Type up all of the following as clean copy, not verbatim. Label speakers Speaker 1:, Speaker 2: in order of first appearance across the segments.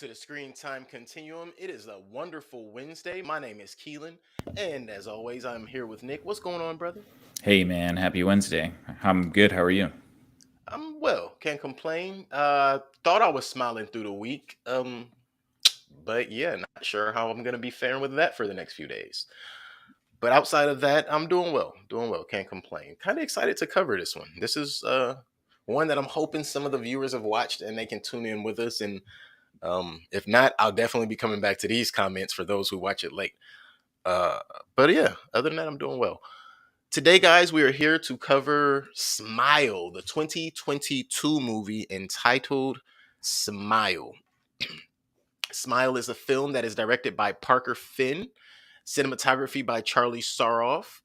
Speaker 1: to the Screen Time Continuum. It is a wonderful Wednesday. My name is Keelan, and as always, I'm here with Nick. What's going on, brother?
Speaker 2: Hey man, happy Wednesday. I'm good. How are you?
Speaker 1: I'm well, can't complain. Thought I was smiling through the week, but yeah, not sure how I'm gonna be faring with that for the next few days. But outside of that, I'm doing well, can't complain. Kind of excited to cover this one. This is one that I'm hoping some of the viewers have watched and they can tune in with us. And if not, I'll definitely be coming back to these comments for those who watch it late. Uh, but yeah, other than that, I'm doing well. Today, guys, we are here to cover Smile, the 2022 movie entitled Smile. Smile is a film that is directed by Parker Finn, cinematography by Charlie Saroff,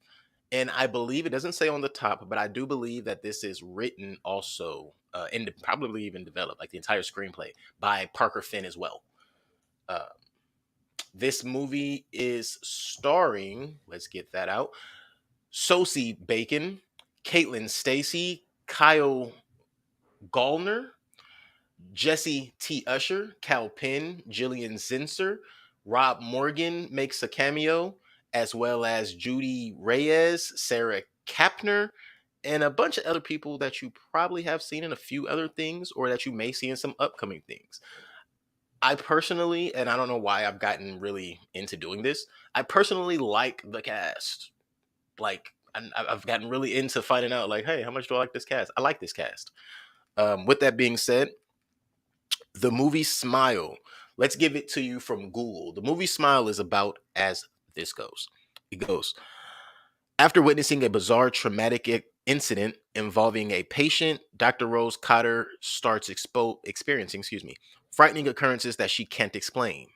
Speaker 1: and I believe it doesn't say on the top, but I do believe that this is written also and probably even developed, like the entire screenplay, by Parker Finn as well. Uh, this movie is starring, let's get that out, Sosie Bacon, Caitlin Stacy, Kyle Gallner, Jesse T. Usher, Cal Penn, Jillian Zinser, Rob Morgan makes a cameo, as well as Judy Reyes, Sarah Kapner, and a bunch of other people that you probably have seen in a few other things or that you may see in some upcoming things. I personally, and I don't know why I've gotten really into doing this, I personally like the cast. Like, I've gotten really into finding out, like, hey, how much do I like this cast? I like this cast. With that being said, the movie Smile. Let's give it to you from Google. The movie Smile is about as this goes. It goes after witnessing a bizarre traumatic incident involving a patient, Dr. Rose Cotter starts experiencing, frightening occurrences that she can't explain.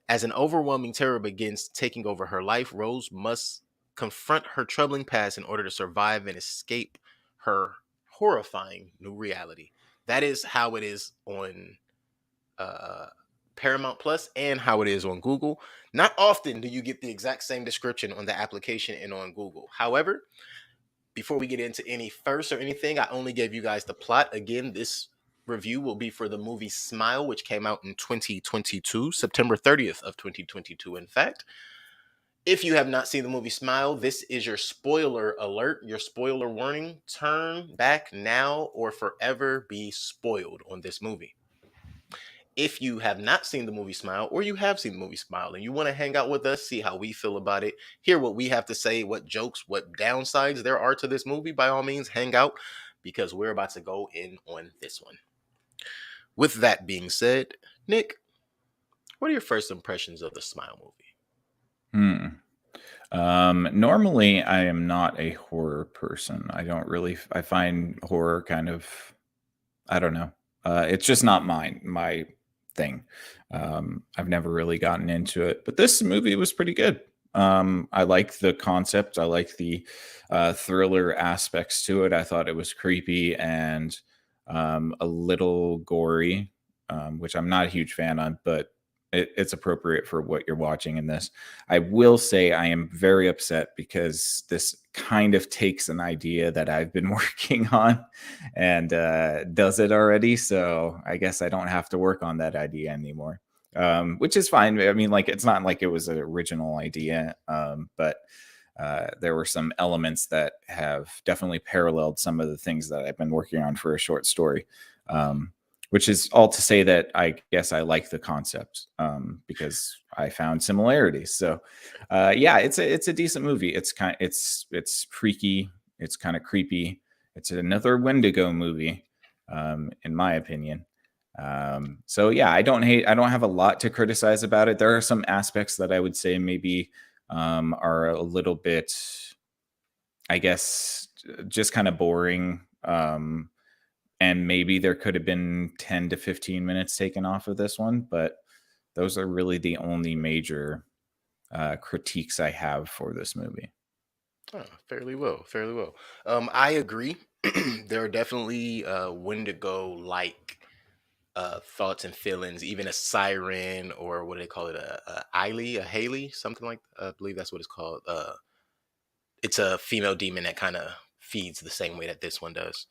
Speaker 1: As an overwhelming terror begins taking over her life, Rose must confront her troubling past in order to survive and escape her horrifying new reality. That is how it is on uh, Paramount Plus and how it is on Google. Not often do you get the exact same description on the application and on Google. However, before we get into any first or anything, I only gave you guys the plot. Again, this review will be for the movie Smile, which came out in 2022, September 30th of 2022. In fact, if you have not seen the movie Smile, this is your spoiler alert, your spoiler warning. Turn back now or forever be spoiled on this movie. If you have not seen the movie Smile, or you have seen the movie Smile and you want to hang out with us, see how we feel about it, hear what we have to say, what jokes, what downsides there are to this movie, by all means, hang out because we're about to go in on this one. With that being said, Nick, what are your first impressions of the Smile movie?
Speaker 2: Hmm. Normally, I am not a horror person. I don't really. I find horror kind of. I don't know. It's just not my thing. I've never really gotten into it, but this movie was pretty good. I like the concept. I like the thriller aspects to it. I thought it was creepy and a little gory, which I'm not a huge fan on, but it's appropriate for what you're watching in this. I will say I am very upset because this kind of takes an idea that I've been working on and does it already. So I guess I don't have to work on that idea anymore, which is fine. I mean, like, it's not like it was an original idea, but there were some elements that have definitely paralleled some of the things that I've been working on for a short story. Which is all to say that I guess I like the concept because I found similarities. So, yeah, it's a decent movie. It's freaky. It's kind of creepy. It's another Wendigo movie, in my opinion. So yeah, I don't have a lot to criticize about it. There are some aspects that I would say maybe are a little bit, I guess, just kind of boring. And maybe there could have been 10 to 15 minutes taken off of this one, but those are really the only major critiques I have for this movie.
Speaker 1: Oh, fairly well, fairly well. I agree. There are definitely Wendigo like thoughts and feelings, even a siren or what do they call it, a Eiley, a Haley, something like. I believe that's what it's called. It's a female demon that kind of feeds the same way that this one does.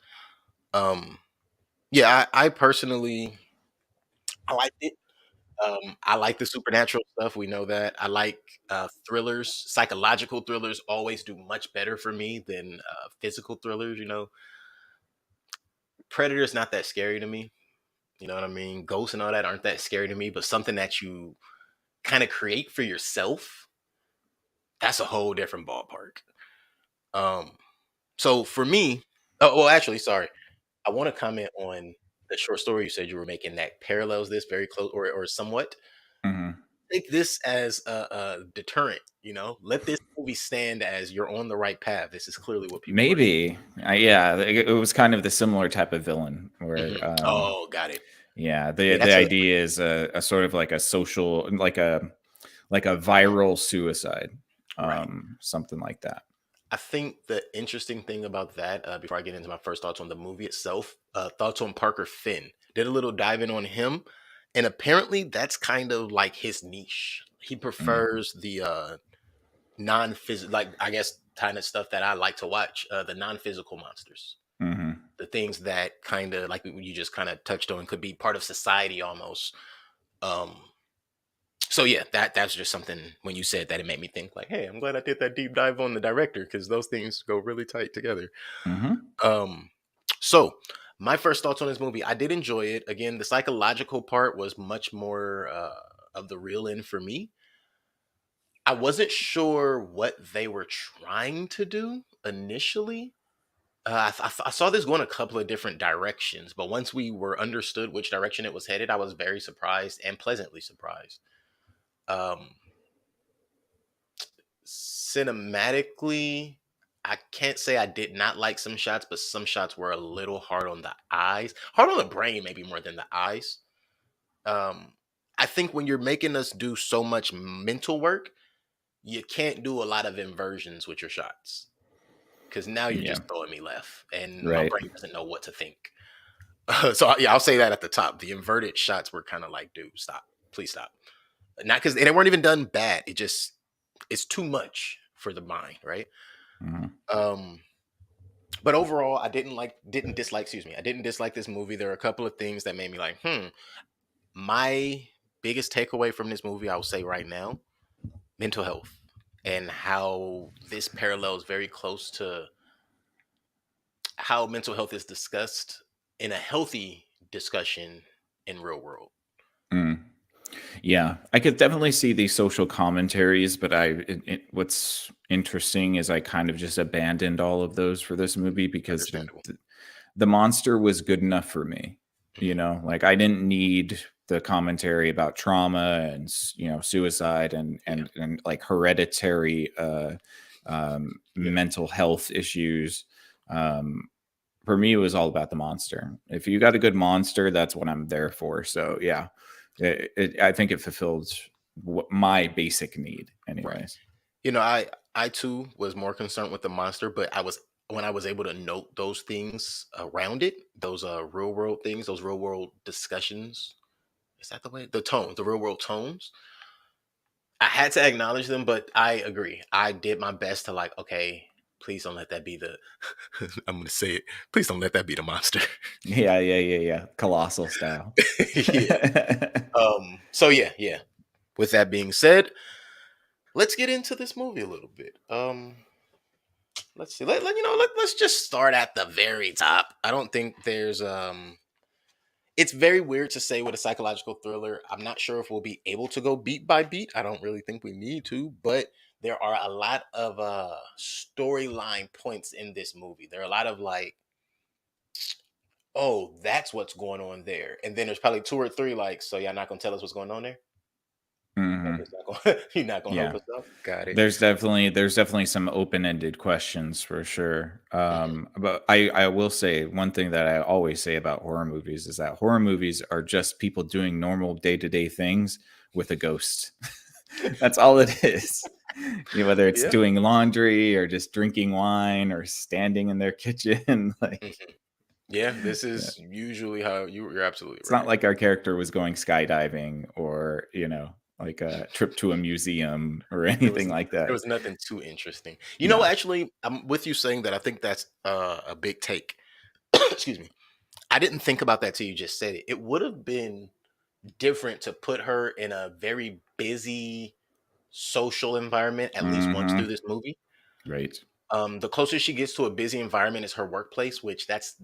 Speaker 1: Um, yeah, I personally I liked it. I like the supernatural stuff. We know that. I like thrillers. Psychological thrillers always do much better for me than physical thrillers. Predator's not that scary to me. You know what I mean? Ghosts and all that aren't that scary to me, but something that you kind of create for yourself, that's a whole different ballpark. Um, so for me, oh, well, actually, sorry, I want to comment on the short story you said you were making that parallels this very close or somewhat.
Speaker 2: Mhm.
Speaker 1: Take this as a deterrent. Let this movie stand as you're on the right path. This is clearly what people are.
Speaker 2: Maybe. Yeah, it was kind of the similar type of villain where,
Speaker 1: Mhm. Oh, got it.
Speaker 2: yeah, the
Speaker 1: Yeah,
Speaker 2: the
Speaker 1: that's a
Speaker 2: idea is a sort of like a social, like a
Speaker 1: mhm,
Speaker 2: viral suicide,
Speaker 1: right.
Speaker 2: something like that.
Speaker 1: I think the interesting thing about that, before I get into my first thoughts on the movie itself, thoughts on Parker Finn. Did a little dive in on him, and apparently that's kind of like his niche. He
Speaker 2: Mm,
Speaker 1: prefers the non-physical, like I guess kind of stuff that I like to watch, the non-physical monsters,
Speaker 2: mhm.
Speaker 1: the things that kind of like you just kind of touched on could be part of society almost. Um, so yeah, that's just something when you said that it made me think like, hey, I'm glad I did that deep dive on the director because those things go really tight together.
Speaker 2: Mhm.
Speaker 1: Um, so my first thoughts on this movie, I did enjoy it. Again, the psychological part was much more of the real end for me. I wasn't sure what they were trying to do initially. I saw this going a couple of different directions, but once we were understood which direction it was headed, I was very surprised and pleasantly surprised. Um, Cinematically, I can't say I did not like some shots, but some shots were a little hard on the eyes, hard on the brain, maybe more than the eyes. Um, I think when you're making us do so much mental work, you can't do a lot of inversions with your shots because now you're
Speaker 2: Yeah.
Speaker 1: just throwing me left, and my
Speaker 2: Right.
Speaker 1: brain doesn't know what to think. Yeah, I'll say that at the top. The inverted shots were kind of like, dude, stop, please stop. Not because they weren't even done bad. It's too much for the mind, right?
Speaker 2: Mhm.
Speaker 1: Um, but overall, didn't dislike. Excuse me, I didn't dislike this movie. There are a couple of things that made me like, hmm. My biggest takeaway from this movie, I will say right now, mental health and how this parallels very close to how mental health is discussed in a healthy discussion in real world.
Speaker 2: Mm. Yeah, I could definitely see the social commentaries, but what's interesting is I kind of just abandoned all of those for this movie because
Speaker 1: Understandable.
Speaker 2: the monster was good enough for me.
Speaker 1: Mhm.
Speaker 2: Like I didn't need the commentary about trauma and suicide and
Speaker 1: Yeah.
Speaker 2: like hereditary
Speaker 1: Yeah.
Speaker 2: mental health issues. Um, for me, it was all about the monster. If you got a good monster, that's what I'm there for. So yeah, I think it fulfilled my basic need,
Speaker 1: Right.
Speaker 2: anyways.
Speaker 1: I too was more concerned with the monster, but I was when I was able to note those things around it, those real world things, those real world discussions. Is that the way? The tone, the real world tones. I had to acknowledge them, but I agree. I did my best to like, okay, please don't let that be the I'm gonna say it. Please don't let that be the monster.
Speaker 2: Yeah, yeah, yeah, yeah. Colossal style.
Speaker 1: Yeah. So yeah. With that being said, let's get into this movie a little bit. Let's see. Let's just start at the very top. I don't think there's it's very weird to say with a psychological thriller. I'm not sure if we'll be able to go beat by beat. I don't really think we need to, but there are a lot of storyline points in this movie. There are a lot of like, oh, that's what's going on there. And then there's probably two or three like, so y'all not gonna tell us what's going on there? Like,
Speaker 2: Mhm.
Speaker 1: it's not gonna, you're not gonna help
Speaker 2: Yeah.
Speaker 1: us out. Got it.
Speaker 2: There's definitely some open-ended questions for sure.
Speaker 1: Mhm.
Speaker 2: But I will say one thing that I always say about horror movies is that horror movies are just people doing normal day-to-day things with a ghost. That's all it is. Whether it's
Speaker 1: Yeah.
Speaker 2: doing laundry or just drinking wine or standing in their kitchen, like
Speaker 1: Mhm. Yeah. This
Speaker 2: yeah.
Speaker 1: is usually how you're absolutely
Speaker 2: It's not
Speaker 1: right.
Speaker 2: like our character was going skydiving or, like a trip to a museum or
Speaker 1: There was
Speaker 2: anything like
Speaker 1: there
Speaker 2: that.
Speaker 1: was nothing too interesting.
Speaker 2: No.
Speaker 1: Actually, I'm with you saying that. I think that's a big take. Excuse me. I didn't think about that till you just said it. It would have been. different to put her in a very busy social environment at least once through
Speaker 2: Mm-hmm.
Speaker 1: this movie.
Speaker 2: Right.
Speaker 1: The closer she gets to a busy environment is her workplace, which that's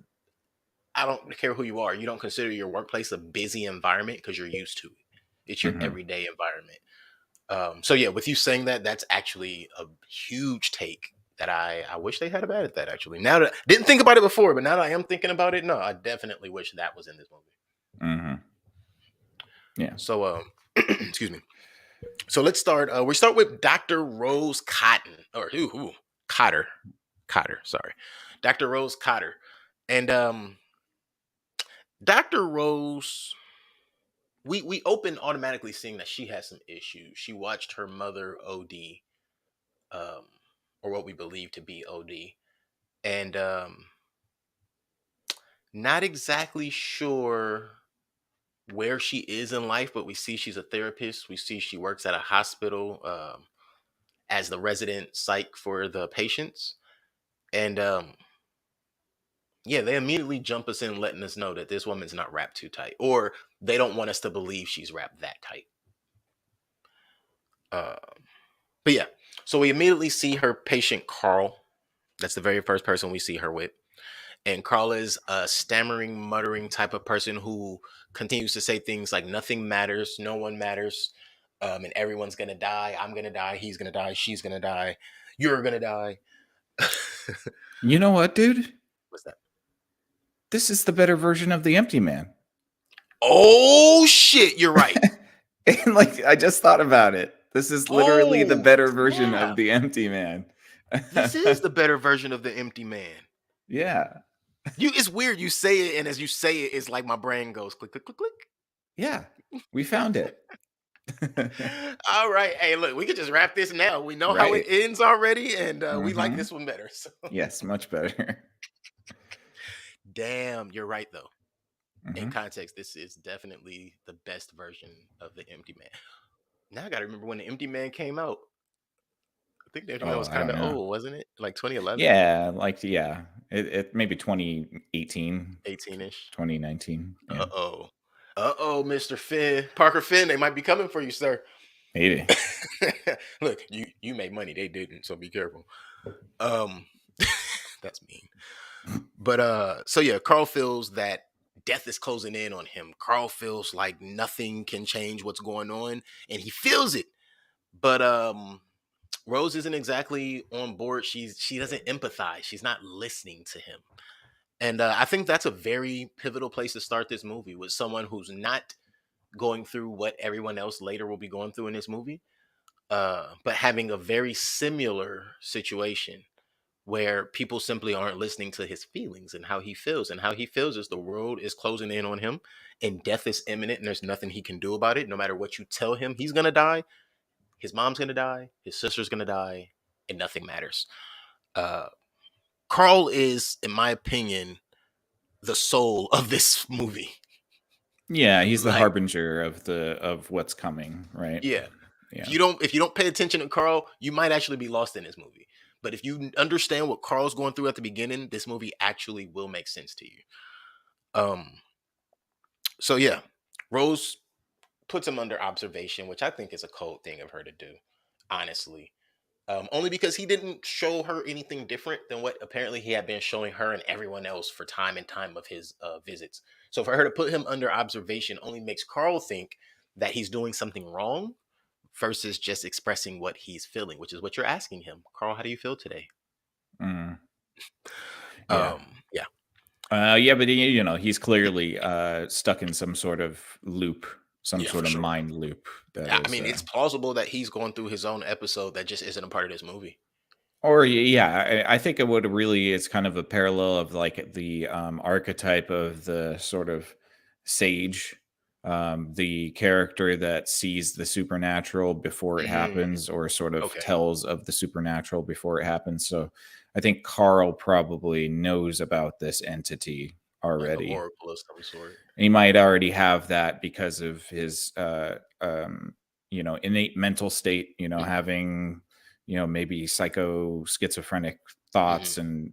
Speaker 1: I don't care who you are. You don't consider your workplace a busy environment because you're used to it. It's your
Speaker 2: Mm-hmm.
Speaker 1: everyday environment. So yeah, with you saying that, that's actually a huge take that I wish they had about it. That actually, now that didn't think about it before, but now that I am thinking about it, no, I definitely wish that was in this movie.
Speaker 2: Mm-hmm. Yeah.
Speaker 1: So excuse me. So let's start. We start with Dr. Rose Cotton, or Cotter, Cotter. Sorry, Dr. Rose Cotter, and Dr. Rose. We open automatically seeing that she has some issues. She watched her mother OD, um, or what we believe to be OD, and not exactly sure where she is in life, but we see she's a therapist. We see she works at a hospital as the resident psych for the patients, and yeah, they immediately jump us in, letting us know that this woman's not wrapped too tight, or they don't want us to believe she's wrapped that tight. Uh, but yeah, so we immediately see her patient Carl. That's the very first person we see her with. And Carl is a stammering, muttering type of person who continues to say things like nothing matters, no one matters, and everyone's gonna die. I'm gonna die. He's gonna die. She's gonna die. You're gonna die.
Speaker 2: You know what, dude?
Speaker 1: What's that?
Speaker 2: This is the better version of the Empty Man.
Speaker 1: Oh shit! You're right.
Speaker 2: And like I just thought about it. This is literally the
Speaker 1: Oh
Speaker 2: better version of
Speaker 1: snap!
Speaker 2: the Empty Man.
Speaker 1: This is the better version of the Empty Man.
Speaker 2: Yeah.
Speaker 1: It's weird. You say it, and as you say it, it's like my brain goes click, click, click, click.
Speaker 2: Yeah. We found it.
Speaker 1: All right. Hey, look, we could just wrap this now. We know how it
Speaker 2: Right.
Speaker 1: ends already, and we like
Speaker 2: Mm-hmm.
Speaker 1: this one better. So,
Speaker 2: Yes, much better.
Speaker 1: damn, you're right though. In
Speaker 2: Mm-hmm.
Speaker 1: context, this is definitely the best version of the Empty Man. Now I got to remember when the Empty Man came out. I think the Empty Man
Speaker 2: Oh,
Speaker 1: was
Speaker 2: I
Speaker 1: kind
Speaker 2: don't
Speaker 1: of
Speaker 2: know.
Speaker 1: old, wasn't it? Like 2011,
Speaker 2: Yeah, like yeah. It maybe 2018,
Speaker 1: 18ish.
Speaker 2: 2019. Yeah.
Speaker 1: Uh-oh. Uh-oh, Mr. Finn. Parker Finn, they might be coming for you, sir.
Speaker 2: Maybe.
Speaker 1: Look, you made money, they didn't, so be careful. Um that's mean. But so yeah, Carl feels that death is closing in on him. Carl feels like nothing can change what's going on, and he feels it. But Rose isn't exactly on board. She doesn't empathize. She's not listening to him. And I think that's a very pivotal place to start this movie, with someone who's not going through what everyone else later will be going through in this movie, but having a very similar situation where people simply aren't listening to his feelings and how he feels. And how he feels is the world is closing in on him and death is imminent and there's nothing he can do about it. No matter what you tell him, he's going to die. His mom's going to die. His sister's going to die. And nothing matters. Uh, Carl is, in my opinion, the soul of this movie.
Speaker 2: Yeah, he's the
Speaker 1: Like,
Speaker 2: harbinger of what's coming, right?
Speaker 1: yeah.
Speaker 2: Yeah.
Speaker 1: If you don't pay attention to Carl, you might actually be lost in this movie. But if you understand what Carl's going through at the beginning, this movie actually will make sense to you. Um, so yeah, Rose puts him under observation, which I think is a cold thing of her to do, honestly. Only because he didn't show her anything different than what apparently he had been showing her and everyone else for time and time of his visits. So for her to put him under observation only makes Carl think that he's doing something wrong versus just expressing what he's feeling, which is what you're asking him. Carl, how do you feel today?
Speaker 2: Mm. Yeah.
Speaker 1: Yeah.
Speaker 2: Yeah, but he's clearly stuck in some sort of loop, some
Speaker 1: Yeah,
Speaker 2: sort
Speaker 1: for
Speaker 2: of
Speaker 1: sure.
Speaker 2: mind loop that
Speaker 1: I
Speaker 2: is
Speaker 1: mean, it's plausible that he's going through his own episode that just isn't a part of this movie.
Speaker 2: or yeah, I think it would really is kind of a parallel of like the archetype of the sort of sage, the character that sees the supernatural before it
Speaker 1: Mm,
Speaker 2: happens, or sort of
Speaker 1: okay.
Speaker 2: tells of the supernatural before it happens. So I think Carl probably knows about this entity
Speaker 1: Like an
Speaker 2: already.
Speaker 1: oracle of some sort.
Speaker 2: And he might already have that because of his innate mental state,
Speaker 1: Mhm,
Speaker 2: having maybe psycho schizophrenic
Speaker 1: mhm.
Speaker 2: thoughts and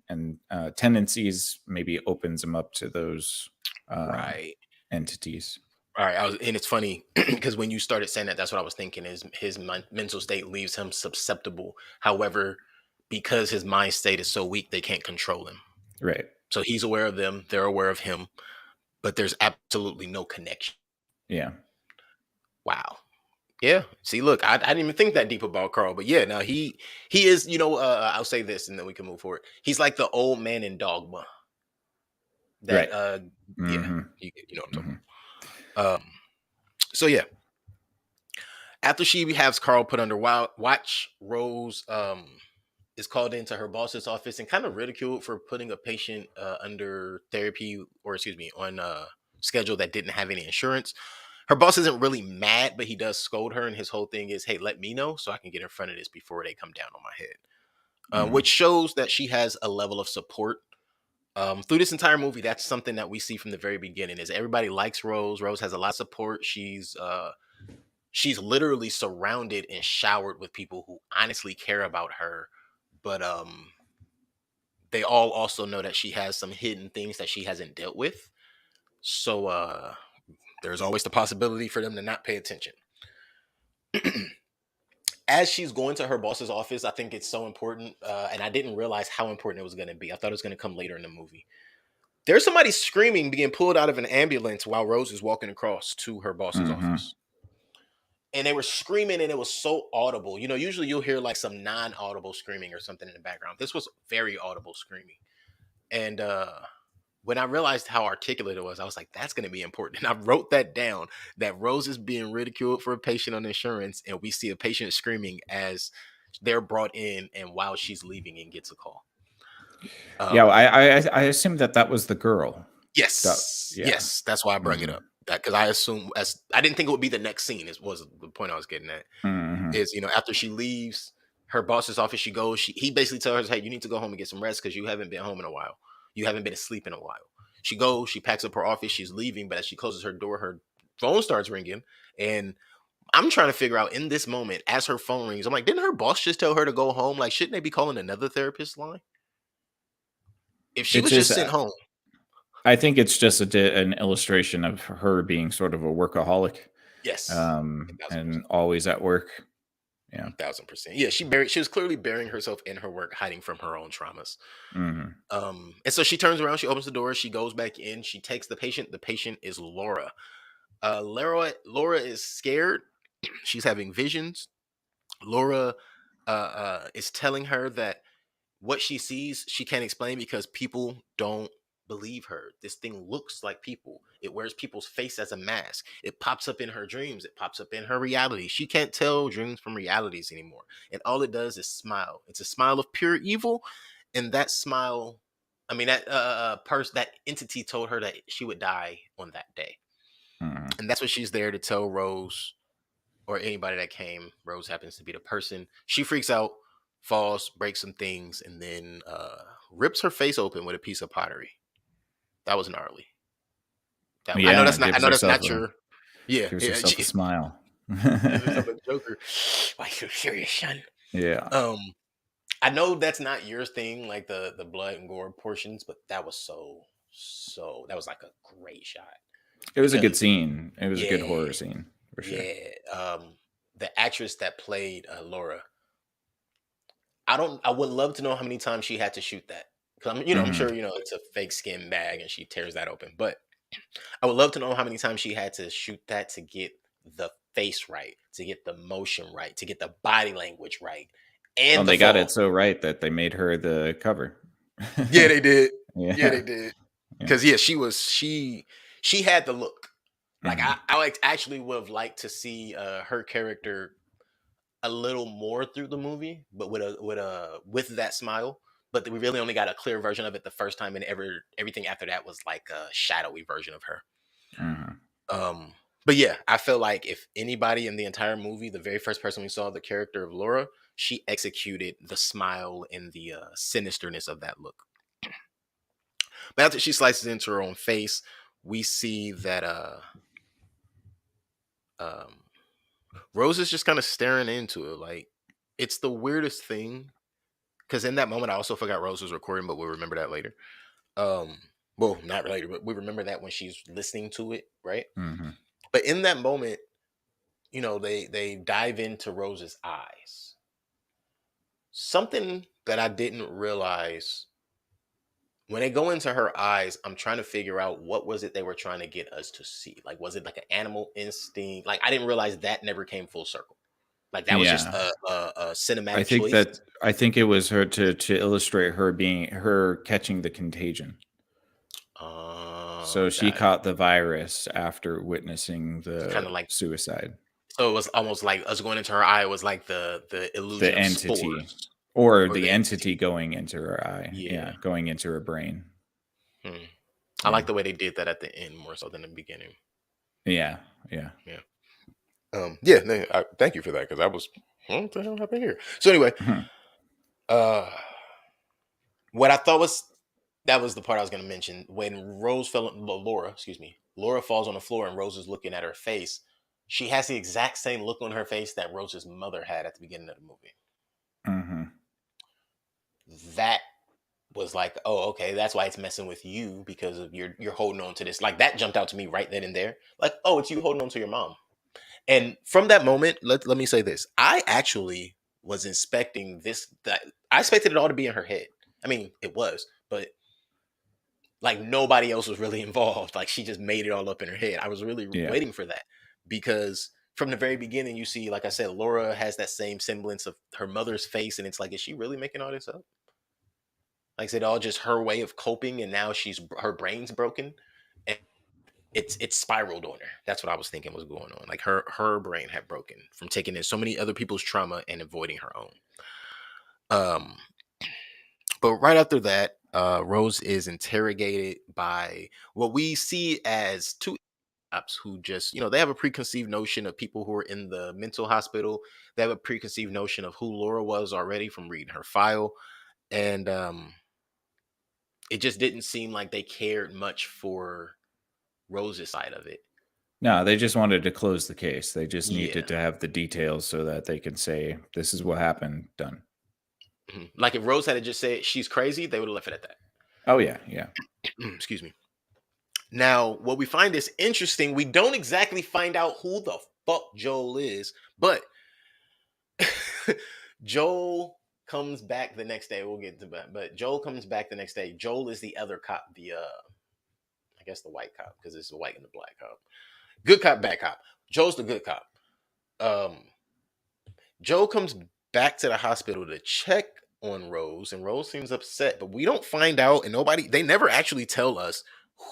Speaker 2: tendencies, maybe opens him up to those
Speaker 1: Right.
Speaker 2: entities.
Speaker 1: All right, and it's funny because when you started saying that, that's what I was thinking. Is his mental state leaves him susceptible. However, because his mind state is so weak, they can't control him.
Speaker 2: Right.
Speaker 1: So he's aware of them; they're aware of him, but there's absolutely no connection.
Speaker 2: Yeah.
Speaker 1: Wow. Yeah. See, look, I didn't even think that deep about Carl, but yeah, now he is. I'll say this, and then we can move forward. He's like the old man in Dogma. That
Speaker 2: Right.
Speaker 1: yeah,
Speaker 2: Hmm.
Speaker 1: you know what I'm talking
Speaker 2: Hmm.
Speaker 1: about. So yeah, after she has Carl put under watch, Rose is called into her boss's office and kind of ridiculed for putting a patient under therapy, or excuse me, on a schedule that didn't have any insurance. Her boss isn't really mad, but he does scold her, and his whole thing is, "Hey, let me know so I can get in front of this before they come down on my head," which
Speaker 2: Hmm.
Speaker 1: shows that she has a level of support. Through this entire movie, that's something that we see from the very beginning. Is everybody likes Rose. Rose has a lot of support. She's literally surrounded and showered with people who honestly care about her, but they all also know that she has some hidden things that she hasn't dealt with. So there's always the possibility for them to not pay attention. As she's going to her boss's office, I think it's so important, and I didn't realize how important it was going to be. I thought it was going to come later in the movie. There's somebody screaming, being pulled out of an ambulance while Rose is walking across to her boss's
Speaker 2: Hmm.
Speaker 1: office. And they were screaming, and it was so audible. Usually you'll hear like some non-audible screaming or something in the background. This was very audible screaming. And when I realized how articulate it was, I was like, that's going to be important. And I wrote that down, that Rose is being ridiculed for a patient on insurance, and we see a patient screaming as they're brought in and while she's leaving and gets a call.
Speaker 2: Yeah.
Speaker 1: Um,
Speaker 2: I assumed that that was the girl. That.
Speaker 1: yes,
Speaker 2: Yeah.
Speaker 1: yes, that's why I bring it
Speaker 2: Hmm.
Speaker 1: up. That because I assume as I didn't think it would be the next scene. Is was the point I was getting at.
Speaker 2: Hmm.
Speaker 1: Is after she leaves her boss's office, she goes. He basically tells her, "Hey, you need to go home and get some rest because you haven't been home in a while. You haven't been asleep in a while." She goes. She packs up her office. She's leaving, but as she closes her door, her phone starts ringing, and I'm trying to figure out in this moment as her phone rings. I'm like, didn't her boss just tell her to go home? Like, shouldn't they be calling another therapist line if she
Speaker 2: It's
Speaker 1: was
Speaker 2: just.
Speaker 1: just sent home?
Speaker 2: I think it's just an illustration of her being sort of a workaholic,
Speaker 1: Yes, a thousand
Speaker 2: and
Speaker 1: percent.
Speaker 2: always at work. Yeah.
Speaker 1: 1,000%. Yeah, she was clearly burying herself in her work, hiding from her own traumas.
Speaker 2: Hmm.
Speaker 1: And so she turns around, she opens the door, she goes back in, she takes the patient. The patient is Laura. Laura is scared. She's having visions. Laura is telling her that what she sees she can't explain because people don't believe her. This thing looks like people. It wears people's face as a mask. It pops up in her dreams. It pops up in her reality. She can't tell dreams from realities anymore. And all it does is smile. It's a smile of pure evil. And that smile, I mean, that entity told her that she would die on that day.
Speaker 2: Hmm.
Speaker 1: And that's what she's there to tell Rose or anybody that came. Rose happens to be the person. She freaks out, falls, breaks some things, and then rips her face open with a piece of pottery. That was gnarly. I know
Speaker 2: Yeah.
Speaker 1: that's not. I know that's not your. Yeah,
Speaker 2: Gives
Speaker 1: yeah.
Speaker 2: herself a smile.
Speaker 1: Gives herself a Joker. Why so serious, son?
Speaker 2: Yeah.
Speaker 1: Um, I know that's not your thing, like the blood and gore portions, but that was so. That was like a great shot
Speaker 2: It was a good
Speaker 1: because
Speaker 2: scene. It was a good
Speaker 1: yeah,
Speaker 2: horror scene for sure.
Speaker 1: yeah. The actress that played Laura, I don't. I would love to know how many times she had to shoot that. Cause I'm
Speaker 2: Hmm.
Speaker 1: sure it's a fake skin bag and she tears that open. But I would love to know how many times she had to shoot that to get the face right, to get the motion right, to get the body language right,
Speaker 2: Oh,
Speaker 1: and the
Speaker 2: they got it
Speaker 1: fall.
Speaker 2: so right that they made her the cover.
Speaker 1: Yeah, they did. Yeah, they
Speaker 2: Yeah.
Speaker 1: did.
Speaker 2: Yeah.
Speaker 1: Because yeah, she had the look. Like
Speaker 2: Hmm.
Speaker 1: I like actually would have liked to see her character a little more through the movie, but with that smile. But we really only got a clear version of it the first time, and everything after that was like a shadowy version of her.
Speaker 2: Hmm.
Speaker 1: Um, but yeah, I feel like if anybody in the entire movie, the very first person we saw, the character of Laura, she executed the smile and the sinisterness of that look. But after she slices into her own face, we see that um, Rose is just kind of staring into it. Like it's the weirdest thing because in that moment, I also forgot Rose was recording, but we'll remember that later. Um, well, not later, but we remember that when she's listening to it, right?
Speaker 2: Hmm.
Speaker 1: But in that moment, they dive into Rose's eyes. Something that I didn't realize when they go into her eyes, I'm trying to figure out what was it they were trying to get us to see. Like, was it like an animal instinct? Like, I didn't realize that never came full circle. Like, that was just
Speaker 2: Yeah.
Speaker 1: a
Speaker 2: I
Speaker 1: cinematic
Speaker 2: think
Speaker 1: choice.
Speaker 2: that I think it was her to illustrate her catching the contagion. So she
Speaker 1: Got
Speaker 2: caught the virus after witnessing
Speaker 1: it. Kind
Speaker 2: the
Speaker 1: of like,
Speaker 2: suicide.
Speaker 1: so it was almost like us going into her eye was like the illusion
Speaker 2: The
Speaker 1: of
Speaker 2: entity,
Speaker 1: spores
Speaker 2: or
Speaker 1: or
Speaker 2: the
Speaker 1: the entity.
Speaker 2: entity going into her eye.
Speaker 1: Yeah.
Speaker 2: Yeah, going into her brain.
Speaker 1: Hmm. I
Speaker 2: Yeah.
Speaker 1: like the way they did that at the end more so than the beginning.
Speaker 2: Yeah. Yeah.
Speaker 1: Yeah. Yeah. Thank you for that because I was, what the hell happened here? So anyway, uh, what I thought was that was the part I was going to mention when Laura, excuse me, Laura falls on the floor and Rose is looking at her face. She has the exact same look on her face that Rose's mother had at the beginning of the movie.
Speaker 2: Mm-hmm.
Speaker 1: That was like, oh, okay, that's why it's messing with you because of you're holding on to this. Like that jumped out to me right then and there. Like, oh, it's you holding on to your mom. And from that moment, let me say this: I actually was expecting this. That I expected it all to be in her head. I mean, it was, but like nobody else was really involved. Like she just made it all up in her head. I was really
Speaker 2: Yeah.
Speaker 1: waiting for that because from the very beginning, you see, like I said, Laura has that same semblance of her mother's face, and it's like, is she really making all this up? Like I said, all just her way of coping, and now her brain's broken, and it's spiraled on her. That's what I was thinking was going on. Like her brain had broken from taking in so many other people's trauma and avoiding her own. Um, but right after that, Rose is interrogated by what we see as two cops who just, they have a preconceived notion of people who are in the mental hospital. They have a preconceived notion of who Laura was already from reading her file, and it just didn't seem like they cared much for Rose's side of it.
Speaker 2: No, they just wanted to close the case. They just
Speaker 1: Yeah.
Speaker 2: needed to have the details so that they can say, this is what happened, done.
Speaker 1: Mhm. Like if Rose had just said she's crazy, they would have left it at that.
Speaker 2: Oh, yeah, yeah.
Speaker 1: Excuse me. Now, what we find is interesting. We don't exactly find out who the fuck Joel is, but Joel comes back the next day. We'll get to that, but Joel comes back the next day. Joel is the other cop, I guess the white cop, because it's the white and the black cop. Good cop, bad cop. Joel's the good cop. Joel comes back to the hospital to check on Rose, and Rose seems upset, but we don't find out, and they never actually tell us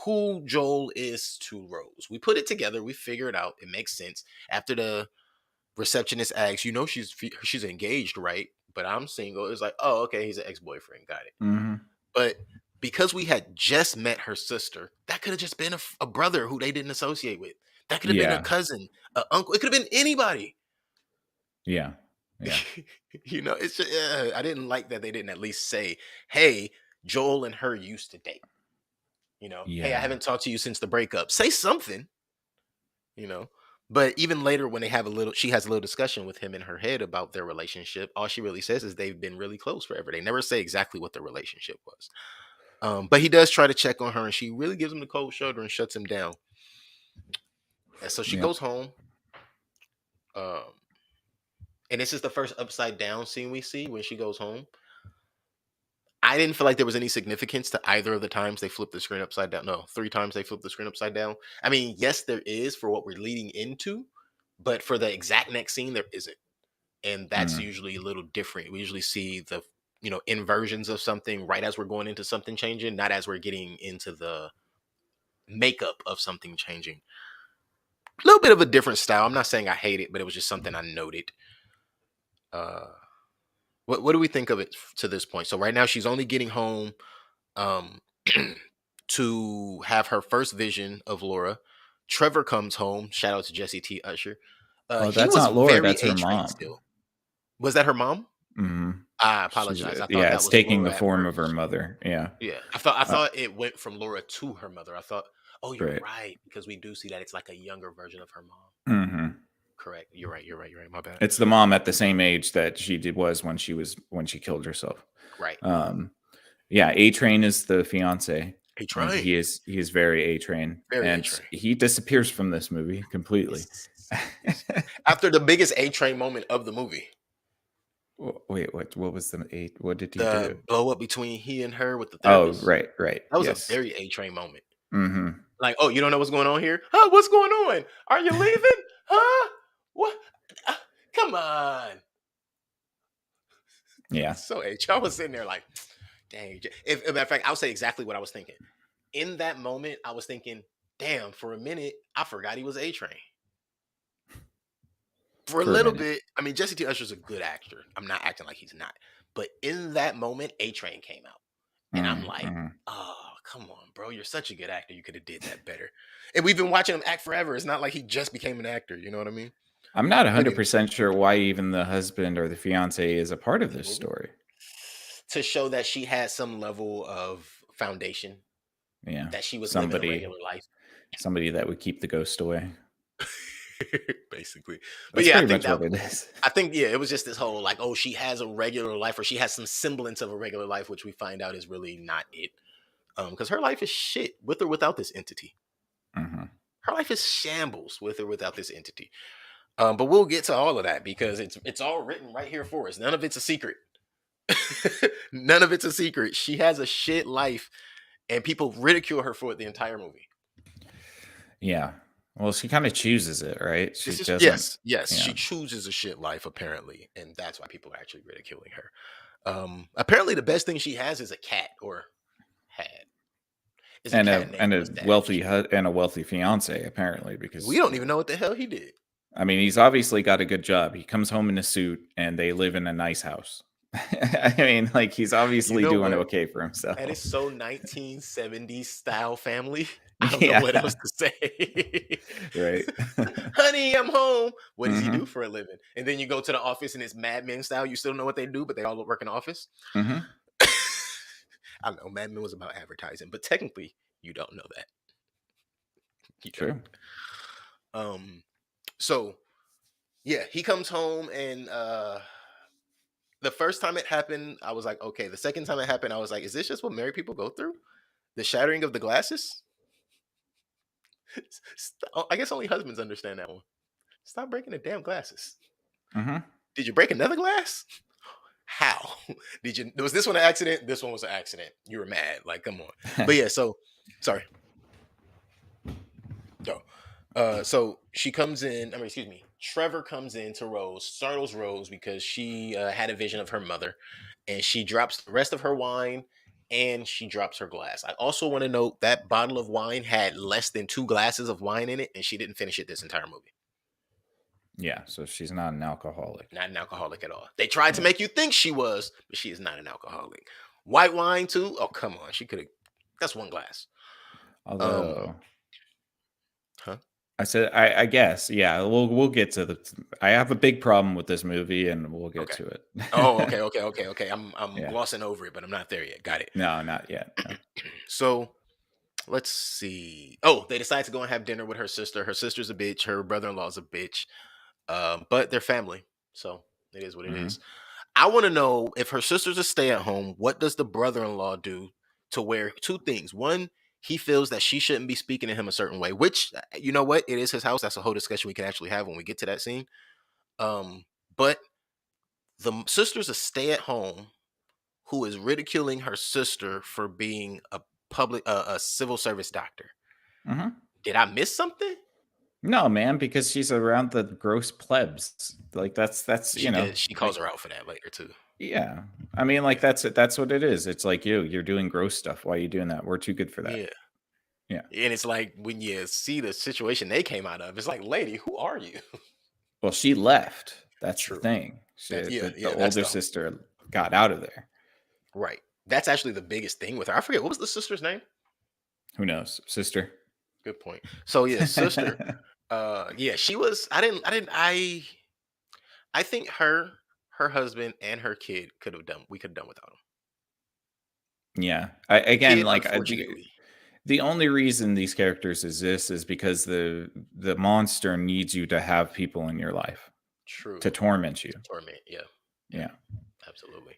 Speaker 1: who Joel is to Rose. We put it together, we figure it out, it makes sense. After the receptionist asks, she's engaged, right? But I'm single. It's like, oh, okay, he's an ex-boyfriend, got it.
Speaker 2: Mm-hmm.
Speaker 1: But because we had just met her sister, that could have just been a brother who they didn't associate with. That could have been a cousin, an uncle. It could have been anybody.
Speaker 2: Yeah. Yeah.
Speaker 1: It's just, I didn't like that they didn't at least say, hey, Joel and her used to date. Hey, I haven't talked to you since the breakup. Say something, But even later when she has a little discussion with him in her head about their relationship, all she really says is they've been really close forever. They never say exactly what their relationship was. But he does try to check on her, and she really gives him the cold shoulder and shuts him down. And so she goes home. And this is the first upside down scene we see when she goes home. I didn't feel like there was any significance to either of the times they flipped the screen upside down. No, 3 times they flipped the screen upside down. I mean, yes, there is for what we're leading into, but for the exact next scene, there isn't. And that's usually a little different. We usually see the, inversions of something right as we're going into something changing, not as we're getting into the makeup of something changing. A little bit of a different style. I'm not saying I hate it, but it was just something I noted. What do we think of it to this point? So right now she's only getting home to have her first vision of Laura. Trevor comes home. Shout out to Jesse T. Usher.
Speaker 2: Oh,
Speaker 1: He
Speaker 2: that's
Speaker 1: was
Speaker 2: not Laura.
Speaker 1: very
Speaker 2: That's her
Speaker 1: A-Train
Speaker 2: mom.
Speaker 1: still. Was that her mom?
Speaker 2: Mm-hmm.
Speaker 1: I apologize. I thought that
Speaker 2: it's
Speaker 1: was
Speaker 2: taking
Speaker 1: Laura
Speaker 2: the
Speaker 1: at
Speaker 2: form of
Speaker 1: first.
Speaker 2: her mother. Yeah.
Speaker 1: Yeah. I thought it went from Laura to her mother. I thought, oh, you're
Speaker 2: Right.
Speaker 1: right, because we do see that it's like a younger version of her mom.
Speaker 2: Mm-hmm.
Speaker 1: Correct. You're right. My bad.
Speaker 2: It's the mom at the same age that she was when she killed herself.
Speaker 1: Right.
Speaker 2: Yeah, A-Train is the fiance.
Speaker 1: A
Speaker 2: and
Speaker 1: Train,
Speaker 2: he is very A Train,
Speaker 1: very A
Speaker 2: and
Speaker 1: Train.
Speaker 2: he disappears from this movie completely.
Speaker 1: Yes. After the biggest A Train moment of the movie,
Speaker 2: Wait, what was the A? What did he do?
Speaker 1: the blow up between he and her with the
Speaker 2: Oh,
Speaker 1: therapist,
Speaker 2: right, right,
Speaker 1: that was a
Speaker 2: yes.
Speaker 1: very A Train moment.
Speaker 2: Hmm.
Speaker 1: Like, oh, you don't know what's going on here? Huh? What's going on? Are you leaving? Huh? What? Ah, come on.
Speaker 2: Yeah.
Speaker 1: So H. I was sitting there like, dang. If matter of fact, I'll say exactly what I was thinking. In that moment, I was thinking, damn, for a minute, I forgot he was A Train. For a
Speaker 2: For a
Speaker 1: little
Speaker 2: minute.
Speaker 1: bit, I mean, Jesse T. Usher's a good actor. I'm not acting like he's not. But in that moment, A Train came out. And I'm like,
Speaker 2: Mm-hmm.
Speaker 1: oh, come on, bro. You're such a good actor. You could have did that better. And we've been watching him act forever. It's not like he just became an actor. You know what I mean?
Speaker 2: I'm not
Speaker 1: Again,
Speaker 2: 100% sure why even the husband or the fiance is a part of
Speaker 1: in the
Speaker 2: this
Speaker 1: movie.
Speaker 2: story.
Speaker 1: To show that she had some level of foundation,
Speaker 2: Yeah.
Speaker 1: that she was living a
Speaker 2: Somebody
Speaker 1: regular life.
Speaker 2: somebody that would keep the ghost away.
Speaker 1: Basically. But
Speaker 2: That's
Speaker 1: yeah,
Speaker 2: pretty much what it is.
Speaker 1: I think yeah, it was just this whole like, oh, she has a regular life, or she has some semblance of a regular life, which we find out is really not it. Because her life is shit with or without this entity.
Speaker 2: Hmm.
Speaker 1: Her life is shambles with or without this entity. But we'll get to all of that because it's all written right here for us. None of it's a secret. None of it's a secret. She has a shit life, and people ridicule her for it the entire movie.
Speaker 2: Yeah. Well, she kind of chooses it, right? She
Speaker 1: This is
Speaker 2: doesn't.
Speaker 1: yes.
Speaker 2: Yeah.
Speaker 1: She chooses a shit life apparently, and that's why people are actually ridiculing her. Apparently, the best thing she has is a cat, or had is a
Speaker 2: And
Speaker 1: cat named Mustache.
Speaker 2: a wealthy fiance apparently,
Speaker 1: We
Speaker 2: because
Speaker 1: don't even know what the hell he did.
Speaker 2: I mean, he's obviously got a good job. He comes home in a suit and they live in a nice house. I mean, like, he's
Speaker 1: You
Speaker 2: obviously
Speaker 1: know
Speaker 2: doing
Speaker 1: what?
Speaker 2: okay for
Speaker 1: That is
Speaker 2: himself.
Speaker 1: so 1970s style family. I don't know what
Speaker 2: Yeah.
Speaker 1: else to say.
Speaker 2: Right.
Speaker 1: Honey, I'm home. What does he do
Speaker 2: Hmm.
Speaker 1: for a living? And then you go to the office and it's Mad Men style. You still don't know what they do, but they all work in the office.
Speaker 2: Hmm.
Speaker 1: I don't know. Mad Men was about advertising, but technically, you don't know that. You
Speaker 2: True.
Speaker 1: don't. So yeah, he comes home and the first time it happened, I was like, okay. The second time it happened, I was like, is this just what married people go through? The shattering of the glasses? I guess only husbands understand that one. Stop breaking the damn glasses.
Speaker 2: Hmm.
Speaker 1: Did you break another glass? How? Did you? Was this one an accident? This one was an accident. You were mad. Like, come on. But yeah, so sorry. No. So she comes in. I mean, excuse me. Trevor comes in to Rose, startles Rose because she had a vision of her mother, and she drops the rest of her wine, and she drops her glass. I also want to note that bottle of wine had less than 2 glasses of wine in it, and she didn't finish it this entire movie.
Speaker 2: Yeah. So she's not an alcoholic.
Speaker 1: Not an alcoholic at all. They tried to
Speaker 2: Yeah.
Speaker 1: make you think she was, but she is not an alcoholic. White wine too? Oh, come on. She could have. That's 1 glass. Um,
Speaker 2: Although
Speaker 1: huh?
Speaker 2: I said, I guess, yeah, we'll get to the. I have a big problem with this movie, and we'll get
Speaker 1: Okay.
Speaker 2: to it.
Speaker 1: Oh, okay. I'm
Speaker 2: Yeah.
Speaker 1: glossing over it, but I'm not there yet. Got it.
Speaker 2: No, not yet. No.
Speaker 1: So let's see. Oh, they decide to go and have dinner with her sister. Her sister's a bitch. Her brother-in-law's a bitch. But they're family, so it is what it is.
Speaker 2: Hmm.
Speaker 1: I want to know if her sister's a stay-at-home. What does the brother-in-law do to where two things? One, he feels that she shouldn't be speaking to him a certain way. Which you know what? It is his house. That's a whole discussion we can actually have when we get to that scene. But the sister's a stay-at-home who is ridiculing her sister for being a civil service doctor.
Speaker 2: Hmm.
Speaker 1: Did I miss something?
Speaker 2: No, man, because she's around the gross plebs. Like that's
Speaker 1: She did. She calls
Speaker 2: like,
Speaker 1: her out for that later too.
Speaker 2: yeah. I mean, like, that's it. That's what it is. It's like, you're doing gross stuff. Why are you doing that? We're too good for that.
Speaker 1: Yeah.
Speaker 2: Yeah.
Speaker 1: And it's like when you see the situation they came out of, it's like, lady, who are you?
Speaker 2: Well, she left. That's the
Speaker 1: True.
Speaker 2: thing.
Speaker 1: That
Speaker 2: The
Speaker 1: that's
Speaker 2: older
Speaker 1: the
Speaker 2: sister got out of there.
Speaker 1: right. That's actually the biggest thing with her. I forget what was the sister's name.
Speaker 2: Who knows, sister?
Speaker 1: Good point. So yeah, sister. Yeah, she was. I think her husband, and her kid could have done. We could have done without him.
Speaker 2: Yeah.
Speaker 1: The
Speaker 2: Again,
Speaker 1: kid,
Speaker 2: like,
Speaker 1: unfortunately,
Speaker 2: the only reason these characters exist is because the monster needs you to have people in your life
Speaker 1: true
Speaker 2: to torment you.
Speaker 1: to torment. Yeah, yeah,
Speaker 2: Yeah.
Speaker 1: absolutely.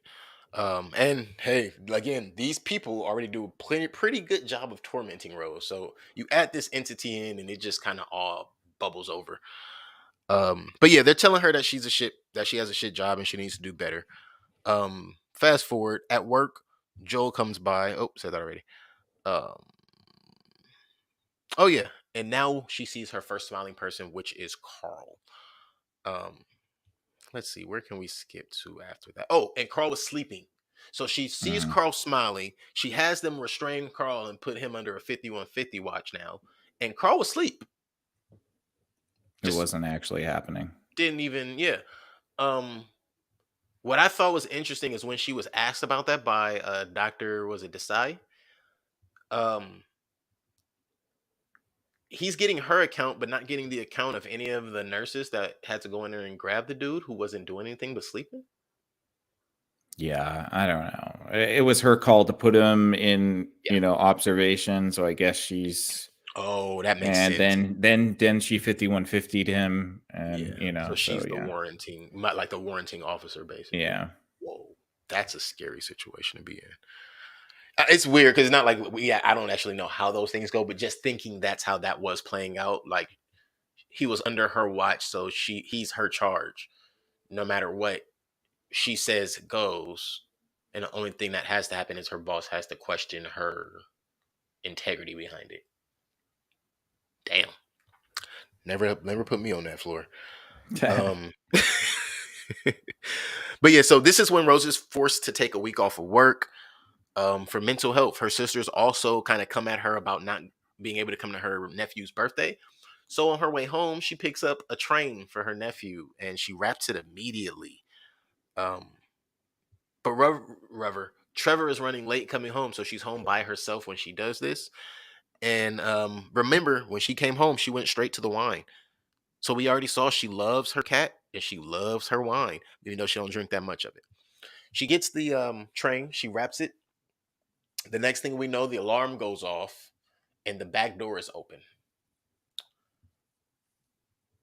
Speaker 1: And hey, again, these people already do a pretty good job of tormenting Rose. So you add this entity in, and it just kind of all bubbles over. But yeah, they're telling her that that she has a shit job, and she needs to do better. Fast forward at work, Joel comes by. Oh, said that already. Um, oh yeah, and now she sees her first smiling person, which is Carl. Um, let's see, where can we skip to after that? Oh, and Carl was sleeping. So she sees
Speaker 2: Mm.
Speaker 1: Carl smiling. She has them restrain Carl and put him under a 5150 watch now. And Carl was asleep.
Speaker 2: It
Speaker 1: Just
Speaker 2: wasn't actually happening.
Speaker 1: didn't even, yeah. Um, what I thought was interesting is when she was asked about that by Dr. Was it Desai? Um, he's getting her account, but not getting the account of any of the nurses that had to go in there and grab the dude who wasn't doing anything but sleeping.
Speaker 2: Yeah, I don't know. It was her call to put him in,
Speaker 1: Yeah.
Speaker 2: observation. So I guess she's,
Speaker 1: Oh, that makes
Speaker 2: and
Speaker 1: sense.
Speaker 2: then she 5150'd him, and
Speaker 1: Yeah. So
Speaker 2: so
Speaker 1: she's the
Speaker 2: yeah,
Speaker 1: warranting, like the warranting officer, basically.
Speaker 2: yeah,
Speaker 1: Whoa, that's a scary situation to be in. It's weird because it's not like I don't actually know how those things go, but just thinking that's how that was playing out. Like he was under her watch, so he's her charge. No matter what she says goes, and the only thing that has to happen is her boss has to question her integrity behind it. Damn, never put me on that floor. Um, but yeah, so this is when Rose is forced to take a week off of work for mental health. Her sisters also kind of come at her about not being able to come to her nephew's birthday. So on her way home, she picks up a train for her nephew and she wraps it immediately. Um, but Trevor is running late coming home, so she's home by herself when she does this. And remember, when she came home, she went straight to the wine. So we already saw she loves her cat and she loves her wine, even though she don't drink that much of it. She gets the train, she wraps it. The next thing we know, the alarm goes off and the back door is open.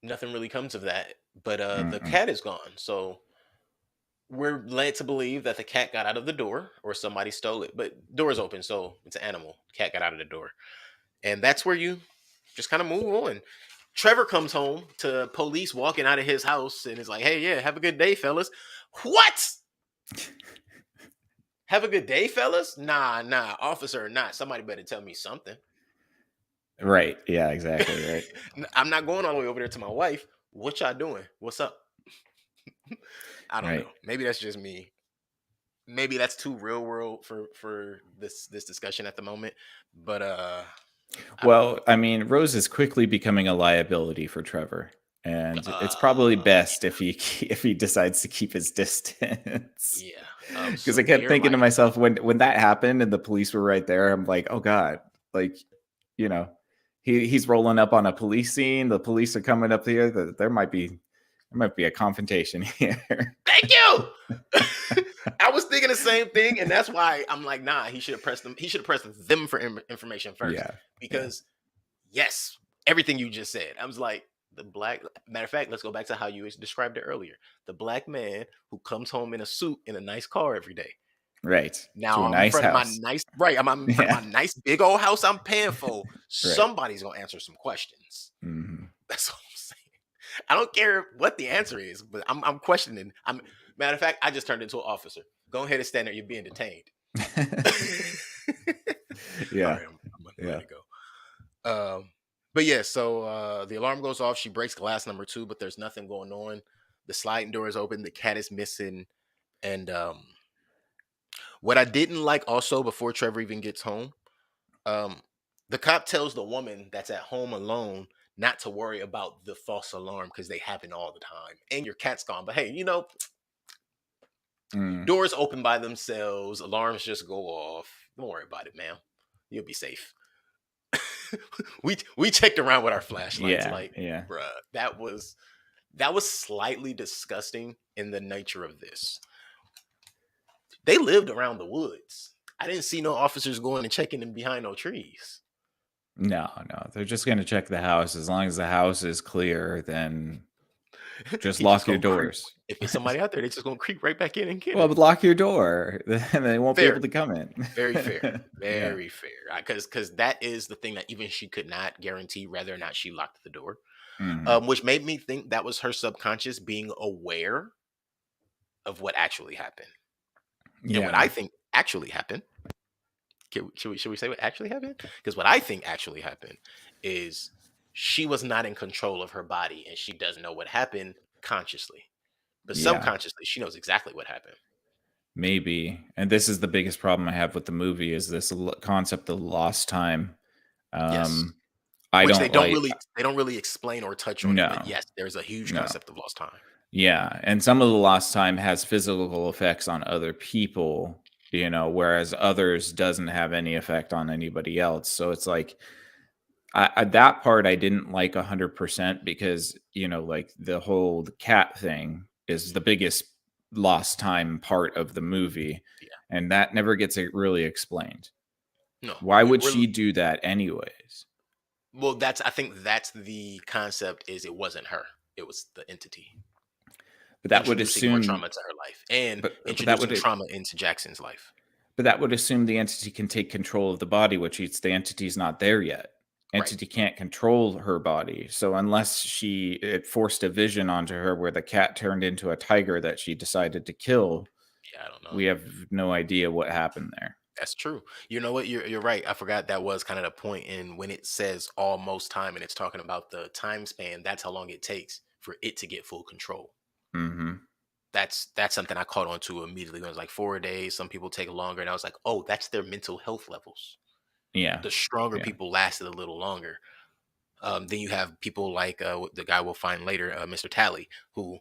Speaker 1: Nothing really comes of that, but the
Speaker 2: Mm-mm.
Speaker 1: cat is gone. So we're led to believe that the cat got out of the door or somebody stole it. But door is open, so it's an animal. Cat got out of the door, and that's where you just kind of move on. Trevor comes home to police walking out of his house and is like, "Hey, yeah, have a good day, fellas." What? Have a good day, fellas? Nah, officer, not. Somebody better tell me something.
Speaker 2: Right. Yeah. Exactly. Right.
Speaker 1: I'm not going all the way over there to my wife. What y'all doing? What's up? I don't know.
Speaker 2: Right.
Speaker 1: Maybe that's just me. Maybe that's too real world for this discussion at the moment. But I don't know.
Speaker 2: Well, I mean, Rose is quickly becoming a liability for Trevor, and it's probably
Speaker 1: Uh,
Speaker 2: best if he if he decides to keep his distance.
Speaker 1: yeah.
Speaker 2: Because I kept
Speaker 1: Severe
Speaker 2: thinking to
Speaker 1: liability.
Speaker 2: myself when that happened and the police were right there, I'm like, oh god, like you know, he's rolling up on a police scene. The police are coming up here. There might be a confrontation here.
Speaker 1: Thank you. I was thinking the same thing, and that's why I'm like, nah. He should have pressed them. He should have pressed them for information first,
Speaker 2: Yeah, yeah,
Speaker 1: because yes, everything you just said. I was like, the black. Matter of fact, let's go back to how you described it earlier. The black man who comes home in a suit in a nice car every day.
Speaker 2: right.
Speaker 1: Now
Speaker 2: To a
Speaker 1: I'm in
Speaker 2: nice
Speaker 1: front of my
Speaker 2: house.
Speaker 1: nice right. I'm in front of
Speaker 2: Yeah,
Speaker 1: my nice big old house I'm paying for.
Speaker 2: right.
Speaker 1: Somebody's gonna answer some questions.
Speaker 2: Hmm.
Speaker 1: That's all I'm saying. I don't care what the answer is, but I'm questioning. Matter of fact, I just turned into an officer. Go ahead and stand there. You're being detained. All
Speaker 2: Yeah,
Speaker 1: right, I'm
Speaker 2: yeah.
Speaker 1: letting it go. But yeah, so the alarm goes off. She breaks glass number 2, but there's nothing going on. The sliding door is open. The cat is missing. And what I didn't like also before Trevor even gets home, um, the cop tells the woman that's at home alone not to worry about the false alarm because they happen all the time. And your cat's gone. But hey,
Speaker 2: Mm.
Speaker 1: doors open by themselves, alarms just go off. Don't worry about it, ma'am. You'll be safe. we checked around with our flashlights,
Speaker 2: Yeah,
Speaker 1: like,
Speaker 2: yeah.
Speaker 1: bruh, that was slightly disgusting in the nature of this. They lived around the woods. I didn't see no officers going and checking them behind no trees.
Speaker 2: No, no. They're just gonna check the house. As long as the house is clear, then Just
Speaker 1: He just
Speaker 2: lock your
Speaker 1: gonna creep.
Speaker 2: doors.
Speaker 1: If it's somebody out there, they just gonna creep right back in and get
Speaker 2: Well,
Speaker 1: it.
Speaker 2: but lock your door, then they won't be
Speaker 1: Fair,
Speaker 2: able to come in.
Speaker 1: very fair,
Speaker 2: Yeah.
Speaker 1: very fair. Because that is the thing that even she could not guarantee whether or not she locked the door.
Speaker 2: Mhm.
Speaker 1: Which made me think that was her subconscious being aware of what actually happened. And what I
Speaker 2: Yeah.
Speaker 1: think actually happened, should we say what actually happened? Because what I think actually happened is she was not in control of her body and she doesn't know what happened consciously. But
Speaker 2: Yeah.
Speaker 1: subconsciously, she knows exactly what happened.
Speaker 2: Maybe. And this is the biggest problem I have with the movie is this concept of lost time.
Speaker 1: Yes.
Speaker 2: Um, I
Speaker 1: Which
Speaker 2: don't like.
Speaker 1: they don't really explain or touch on it, but
Speaker 2: No,
Speaker 1: yes, there's a huge
Speaker 2: no.
Speaker 1: concept of lost time.
Speaker 2: Yeah, and some of the lost time has physical effects on other people, whereas others doesn't have any effect on anybody else. So it's like that part I didn't like 100% because like the whole cat thing is the biggest lost time part of the movie,
Speaker 1: Yeah.
Speaker 2: and that never gets really explained.
Speaker 1: No,
Speaker 2: Why would
Speaker 1: we're
Speaker 2: she do that anyways?
Speaker 1: well, I think that's the concept is it wasn't her. It was the entity
Speaker 2: But that would
Speaker 1: introducing more
Speaker 2: assume,
Speaker 1: trauma to her life and
Speaker 2: but that
Speaker 1: introducing
Speaker 2: would
Speaker 1: trauma into Jackson's life.
Speaker 2: But that would assume the entity can take control of the body, which it's the entity's not there yet.
Speaker 1: Right.
Speaker 2: Entity can't control her body. So unless it forced a vision onto her where the cat turned into a tiger that she decided to kill,
Speaker 1: Yeah, I don't know.
Speaker 2: we have no idea what happened there.
Speaker 1: That's true. You know what? You're right. I forgot that was kind of the point in when it says almost time and it's talking about the time span. That's how long it takes for it to get full control.
Speaker 2: Hmm.
Speaker 1: That's something I caught on to immediately. It was like 4 days. Some people take longer, and I was like, oh, that's their mental health levels.
Speaker 2: Yeah.
Speaker 1: The stronger
Speaker 2: Yeah.
Speaker 1: people lasted a little longer. Then you have people like the guy we'll find later, Mr. Tally, who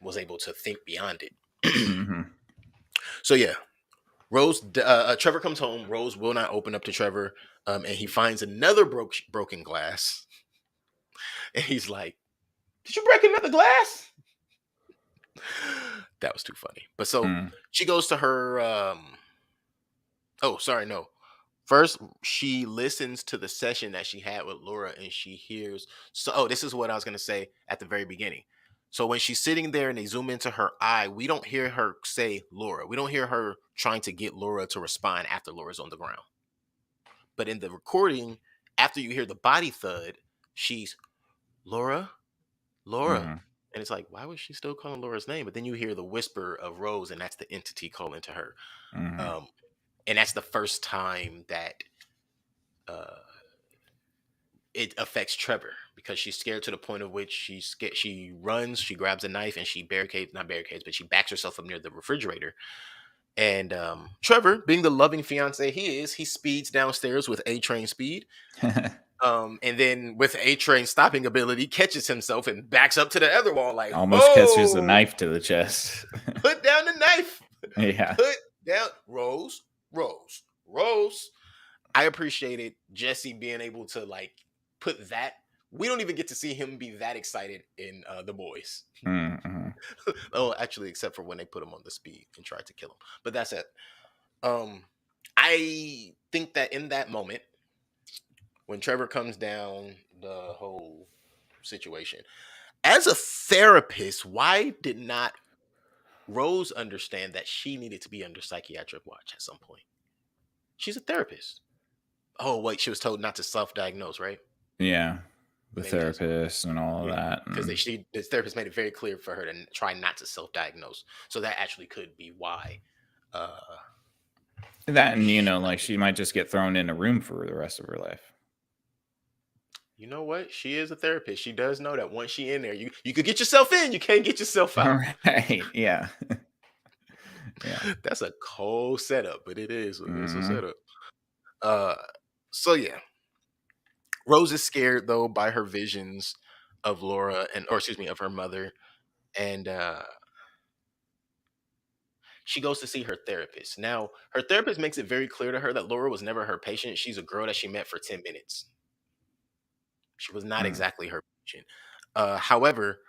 Speaker 1: was able to think beyond it.
Speaker 2: Hmm.
Speaker 1: So yeah, Trevor comes home. Rose will not open up to Trevor, and he finds another broken glass, and he's like, "Did you break another glass?" That was too funny. But so
Speaker 2: Mm.
Speaker 1: she goes to her. Oh, sorry, no. First, she listens to the session that she had with Laura, and she hears. So, oh, this is what I was gonna say at the very beginning. So when she's sitting there and they zoom into her eye, we don't hear her say Laura. We don't hear her trying to get Laura to respond after Laura's on the ground. But in the recording, after you hear the body thud, she's Laura, Laura.
Speaker 2: Hmm.
Speaker 1: And it's like, why was she still calling Laura's name? But then you hear the whisper of Rose, and that's the entity calling to her.
Speaker 2: Hmm.
Speaker 1: Um, and that's the first time that uh, it affects Trevor because she's scared to the point of which she's scared. She runs, she grabs a knife, and she not barricades, but she backs herself up near the refrigerator. And Trevor, being the loving fiance he is, he speeds downstairs with A train speed. And then with A train stopping ability, catches himself and backs up to the other wall, like,
Speaker 2: Almost catches a
Speaker 1: "Oh,
Speaker 2: knife to the chest.
Speaker 1: put down the knife,
Speaker 2: Yeah.
Speaker 1: put down Rose, Rose, Rose." I appreciated Jesse being able to like put that. We don't even get to see him be that excited in The Boys.
Speaker 2: Hmm.
Speaker 1: Oh, actually, except for when they put him on the speed and tried to kill him. But that's it. I think that in that moment, when Trevor comes down the whole situation, as a therapist, why did not Rose understand that she needed to be under psychiatric watch at some point? She's a therapist. Oh, wait, she was told not to self-diagnose, right?
Speaker 2: Yeah. The
Speaker 1: Maybe that's why.
Speaker 2: therapist and all of
Speaker 1: Yeah,
Speaker 2: that.
Speaker 1: because the therapist made it very clear for her to try not to self-diagnose. So that actually could be why. Uh,
Speaker 2: That and like she might just get thrown in a room for the rest of her life.
Speaker 1: you know what? She is a therapist. She does know that once she in there, you could get yourself in, you can't get yourself
Speaker 2: All
Speaker 1: out.
Speaker 2: right. Yeah. Yeah.
Speaker 1: That's a cold setup, but it is. It's a
Speaker 2: Hmm.
Speaker 1: setup. Uh, so yeah, Rose is scared though by her visions of Laura or excuse me, of her mother, and she goes to see her therapist. Now, her therapist makes it very clear to her that Laura was never her patient. She's a girl that she met for 10 minutes. She was not
Speaker 2: Mm.
Speaker 1: exactly her patient. However,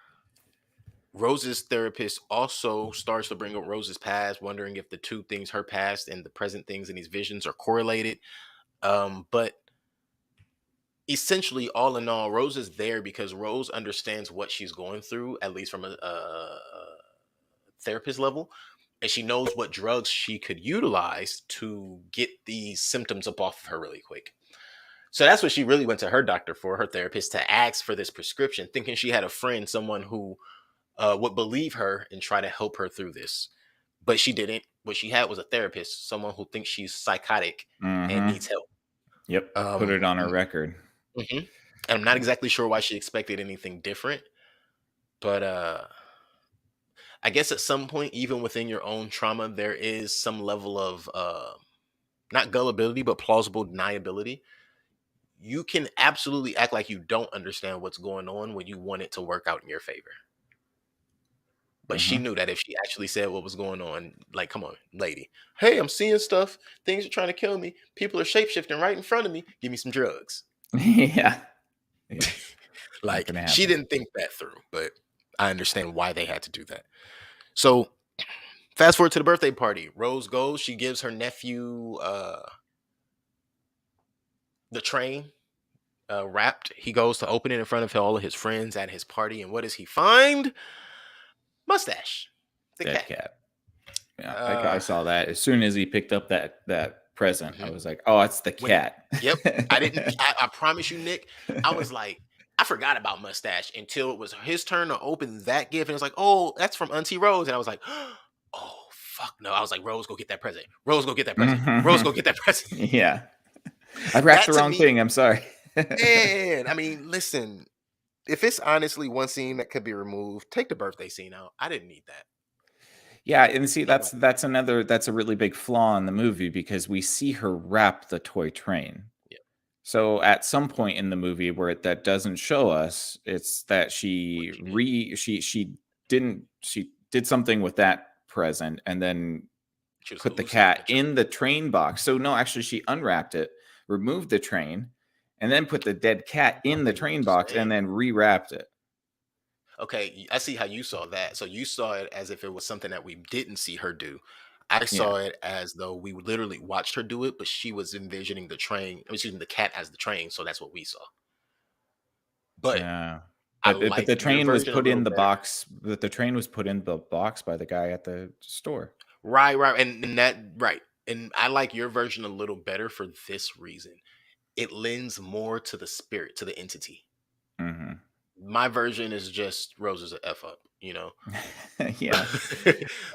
Speaker 1: Rose's therapist also starts to bring up Rose's past, wondering if the two things, her past and the present things in these visions, are correlated. But essentially, all in all, Rose is there because Rose understands what she's going through, at least from a therapist level, and she knows what drugs she could utilize to get these symptoms up off of her really quick. So that's what she really went to her doctor for, her therapist, to ask for this prescription, thinking she had a friend, someone who would believe her and try to help her through this. But she didn't. What she had was a therapist, someone who thinks she's psychotic and
Speaker 2: Mm-hmm.
Speaker 1: needs help.
Speaker 2: Yep. Put
Speaker 1: Um,
Speaker 2: it on her record.
Speaker 1: mhm. And I'm not exactly sure why she expected anything different, but I guess at some point, even within your own trauma, there is some level of not gullibility, but plausible deniability. You can absolutely act like you don't understand what's going on when you want it to work out in your favor. But she
Speaker 2: Mm-hmm.
Speaker 1: knew that if she actually said what was going on, like, come on, lady. Hey, I'm seeing stuff. Things are trying to kill me. People are shapeshifting right in front of me. Give me some drugs.
Speaker 2: Yeah. Yeah. Not
Speaker 1: Like,
Speaker 2: gonna
Speaker 1: she
Speaker 2: happen.
Speaker 1: didn't think that through, but I understand why they had to do that. So, fast forward to the birthday party. Rose goes. She gives her nephew the train wrapped. He goes to open it in front of all of his friends at his party. And what does he find? Mustache, the
Speaker 2: Dead
Speaker 1: cat.
Speaker 2: cat. Yeah, I
Speaker 1: Uh,
Speaker 2: saw that as soon as he picked up that present. I
Speaker 1: mhm.
Speaker 2: was like, "Oh, it's the
Speaker 1: When
Speaker 2: cat."
Speaker 1: Yep, I didn't. I promise you, Nick. I was like, I forgot about Mustache until it was his turn to open that gift, and it was like, oh, that's from Auntie Rose, and I was like, oh fuck no. I was like, Rose, go get that present. Rose, go get that present. Rose, go
Speaker 2: Mhm.
Speaker 1: get that present.
Speaker 2: Yeah, I wrapped
Speaker 1: That
Speaker 2: the
Speaker 1: to
Speaker 2: wrong
Speaker 1: me,
Speaker 2: thing. I'm sorry.
Speaker 1: man. I mean, listen. If it's honestly one scene that could be removed, take the birthday scene out. I didn't need that.
Speaker 2: Yeah, and see,
Speaker 1: Nobody.
Speaker 2: that's a really big flaw in the movie because we see her wrap the toy train.
Speaker 1: Yeah.
Speaker 2: So at some point in the movie where that doesn't show us, it's that
Speaker 1: What
Speaker 2: she
Speaker 1: she did.
Speaker 2: re she did something with that present and then
Speaker 1: She was
Speaker 2: put the
Speaker 1: hallucinating
Speaker 2: cat
Speaker 1: the train.
Speaker 2: in the train box. So no, actually she unwrapped it, removed the train, and then put the dead cat
Speaker 1: I
Speaker 2: in the
Speaker 1: see what
Speaker 2: train
Speaker 1: you're
Speaker 2: box and
Speaker 1: saying.
Speaker 2: then rewrapped it.
Speaker 1: Okay, I see how you saw that. So you saw it as if it was something that we didn't see her do. I
Speaker 2: Yeah.
Speaker 1: saw it as though we literally watched her do it, but she was envisioning the train, excuse me, the cat as the train. So that's what we saw. But
Speaker 2: Yeah.
Speaker 1: I
Speaker 2: But the
Speaker 1: like your
Speaker 2: train was
Speaker 1: version a
Speaker 2: put in
Speaker 1: little
Speaker 2: the
Speaker 1: better.
Speaker 2: box, but the train was put in the box by the guy at the store.
Speaker 1: Right, right. And that, right. And I like your version a little better for this reason. It lends more to the spirit, to the entity.
Speaker 2: Mhm.
Speaker 1: My version is just Rose's a F up,
Speaker 2: Yeah.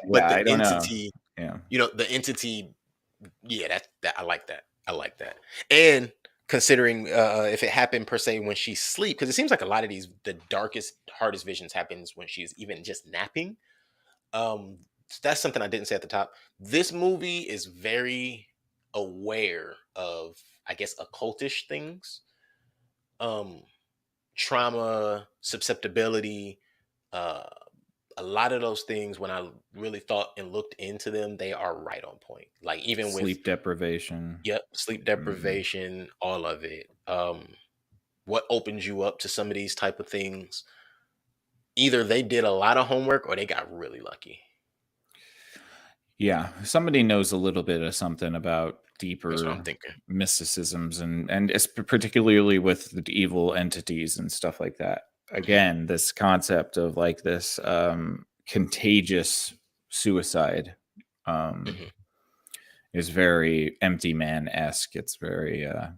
Speaker 1: but
Speaker 2: Yeah, I don't know. Yeah.
Speaker 1: the entity, yeah, that I like that. I like that. And considering if it happened per se when she sleep, because it seems like a lot of these the darkest, hardest visions happens when she's even just napping. Um, that's something I didn't say at the top. This movie is very aware of, I guess, occultish things. Um, trauma, susceptibility, uh a lot of those things when I really thought and looked into them, they are right on point. Like even with
Speaker 2: Sleep deprivation.
Speaker 1: yep, sleep
Speaker 2: Mhm.
Speaker 1: deprivation, all of it. What opens you up to some of these type of things? Either they did a lot of homework or they got really lucky.
Speaker 2: Yeah, somebody knows a little bit of something about
Speaker 1: That's what I'm
Speaker 2: deeper
Speaker 1: thinking.
Speaker 2: mysticisms and it's particularly with the evil entities and stuff like that.
Speaker 1: Hmm.
Speaker 2: Again, this concept of like this contagious suicide um,
Speaker 1: Hmm.
Speaker 2: is very Empty Man esque. It's very yeah,